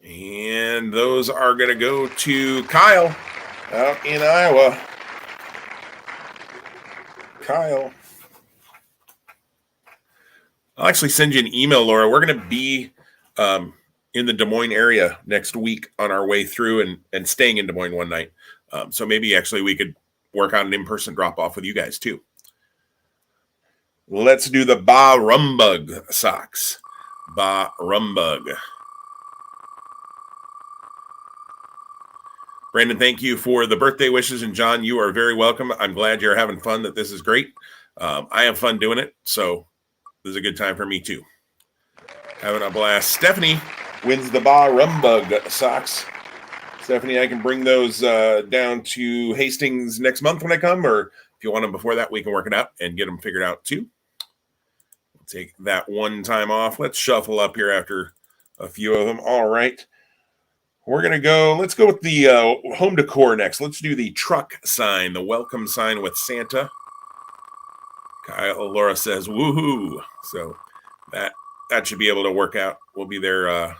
And those are going to go to Kyle out in Iowa. Kyle. I'll actually send you an email, Laura. We're going to be in the Des Moines area next week on our way through and staying in Des Moines one night. So maybe actually we could work on an in-person drop-off with you guys too. Let's do the Ba Rumbug socks. Ba Rumbug. Brandon, thank you for the birthday wishes. And John, you are very welcome. I'm glad you're having fun, that this is great. I have fun doing it. So this is a good time for me too. Having a blast. Stephanie wins the Ba Rumbug socks. Stephanie, I can bring those down to Hastings next month when I come, or if you want them before that, we can work it out and get them figured out too. We'll take that one time off. Let's shuffle up here after a few of them. All right. We're going to go, let's go with the home decor next. Let's do the truck sign, the welcome sign with Santa. Kyle, Laura says, woohoo. So that should be able to work out. We'll be there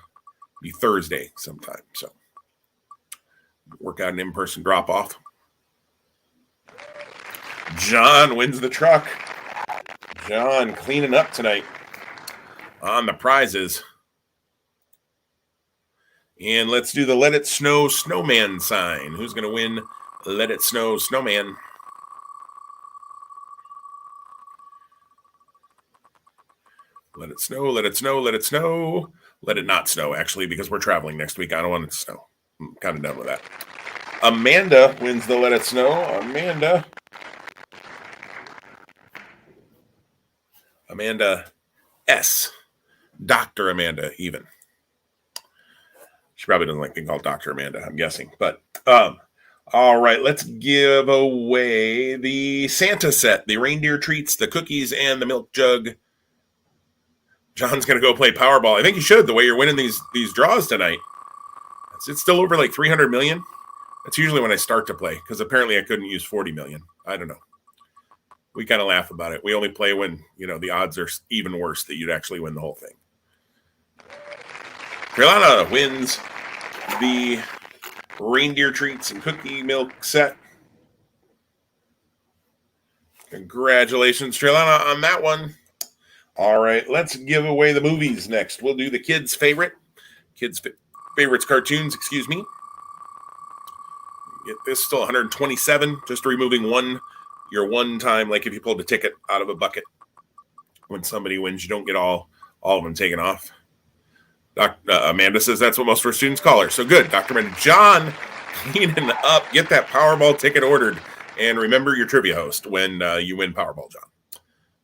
be Thursday sometime. So work out an in-person drop-off. John wins the truck. John cleaning up tonight on the prizes. And let's do the Let It Snow Snowman sign. Who's going to win Let It Snow Snowman? Let it snow, let it snow, let it snow. Let it not snow, actually, because we're traveling next week. I don't want it to snow. I'm kind of done with that. Amanda wins the Let It Snow. Amanda S. Dr. Amanda, even. She probably doesn't like being called Dr. Amanda, I'm guessing. But, all right, let's give away the Santa set, the reindeer treats, the cookies, and the milk jug. John's going to go play Powerball. I think you should, the way you're winning these draws tonight. It's still over like 300 million. That's usually when I start to play, because apparently I couldn't use 40 million. I don't know. We kind of laugh about it. We only play when, the odds are even worse that you'd actually win the whole thing. Carolina wins the reindeer treats and cookie milk set. Congratulations, Carolina, on that one. All right, let's give away the movies next. We'll do the kids' favorites cartoons, excuse me. Get this, still 127, just removing your one time, like if you pulled a ticket out of a bucket. When somebody wins, you don't get all All of them taken off. Amanda says that's what most of her students call her. So good. Dr. Amanda. John, cleaning up. Get that Powerball ticket ordered. And remember your trivia host when you win Powerball, John.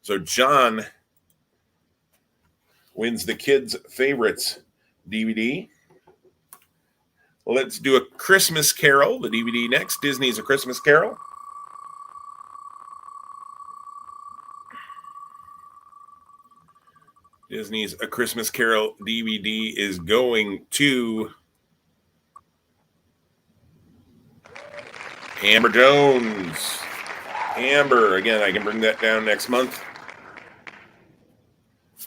So John wins the Kids' Favorites DVD. Let's do A Christmas Carol, the DVD next. Disney's A Christmas Carol. Disney's A Christmas Carol DVD is going to Amber Jones. Amber, again, I can bring that down next month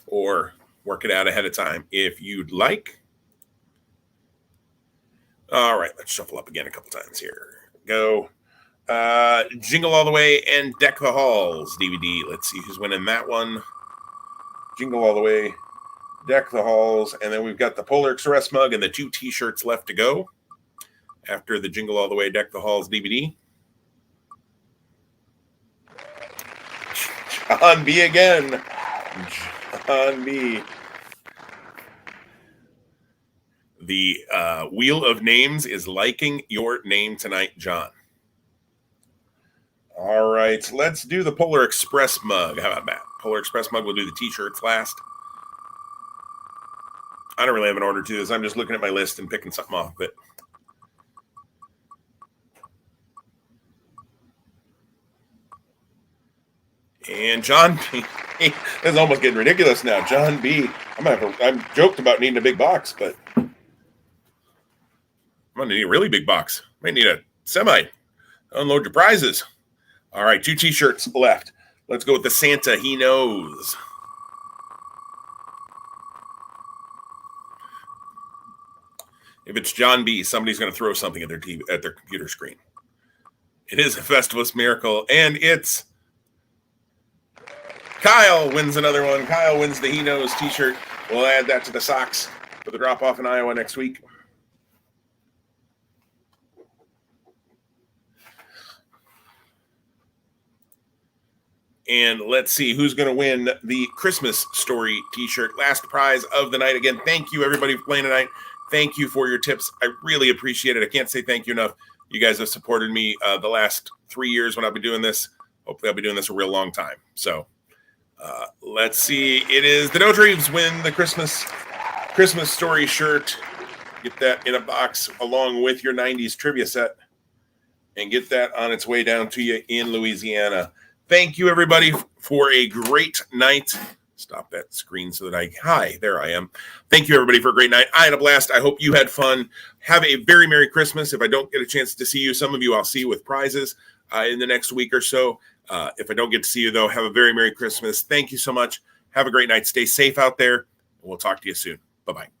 or work it out ahead of time if you'd like. All right, let's shuffle up again a couple times here. Go. Jingle All the Way and Deck the Halls DVD. Let's see who's winning that one. Jingle All the Way, Deck the Halls, and then we've got the Polar Express mug and the 2 t-shirts left to go after the Jingle All the Way, Deck the Halls DVD. John B. again. John B. The Wheel of Names is liking your name tonight, John. All right, let's do the Polar Express mug. How about that? Polar Express mug, we'll do the t-shirts last. I don't really have an order to this. I'm just looking at my list and picking something off. But and John B. This is almost getting ridiculous now. John B. I'm joked about needing a big box, but I'm going to need a really big box. Might need a semi. Unload your prizes. All right, 2 t-shirts left. Let's go with the Santa He Knows. If it's John B., somebody's going to throw something at their TV, at their computer screen. It is a Festivus miracle, and it's Kyle wins another one. Kyle wins the He Knows t-shirt. We'll add that to the socks for the drop-off in Iowa next week. And let's see who's going to win the Christmas Story t-shirt. Last prize of the night. Again, thank you, everybody, for playing tonight. Thank you for your tips. I really appreciate it. I can't say thank you enough. You guys have supported me the last 3 years when I've been doing this. Hopefully, I'll be doing this a real long time. So let's see. It is the Doge Reeves win the Christmas Story shirt. Get that in a box along with your 90s trivia set and get that on its way down to you in Louisiana. Thank you, everybody, for a great night. Stop that screen so that hi, there I am. Thank you, everybody, for a great night. I had a blast. I hope you had fun. Have a very Merry Christmas. If I don't get a chance to see you, some of you I'll see you with prizes in the next week or so. If I don't get to see you, though, have a very Merry Christmas. Thank you so much. Have a great night. Stay safe out there. We'll talk to you soon. Bye-bye.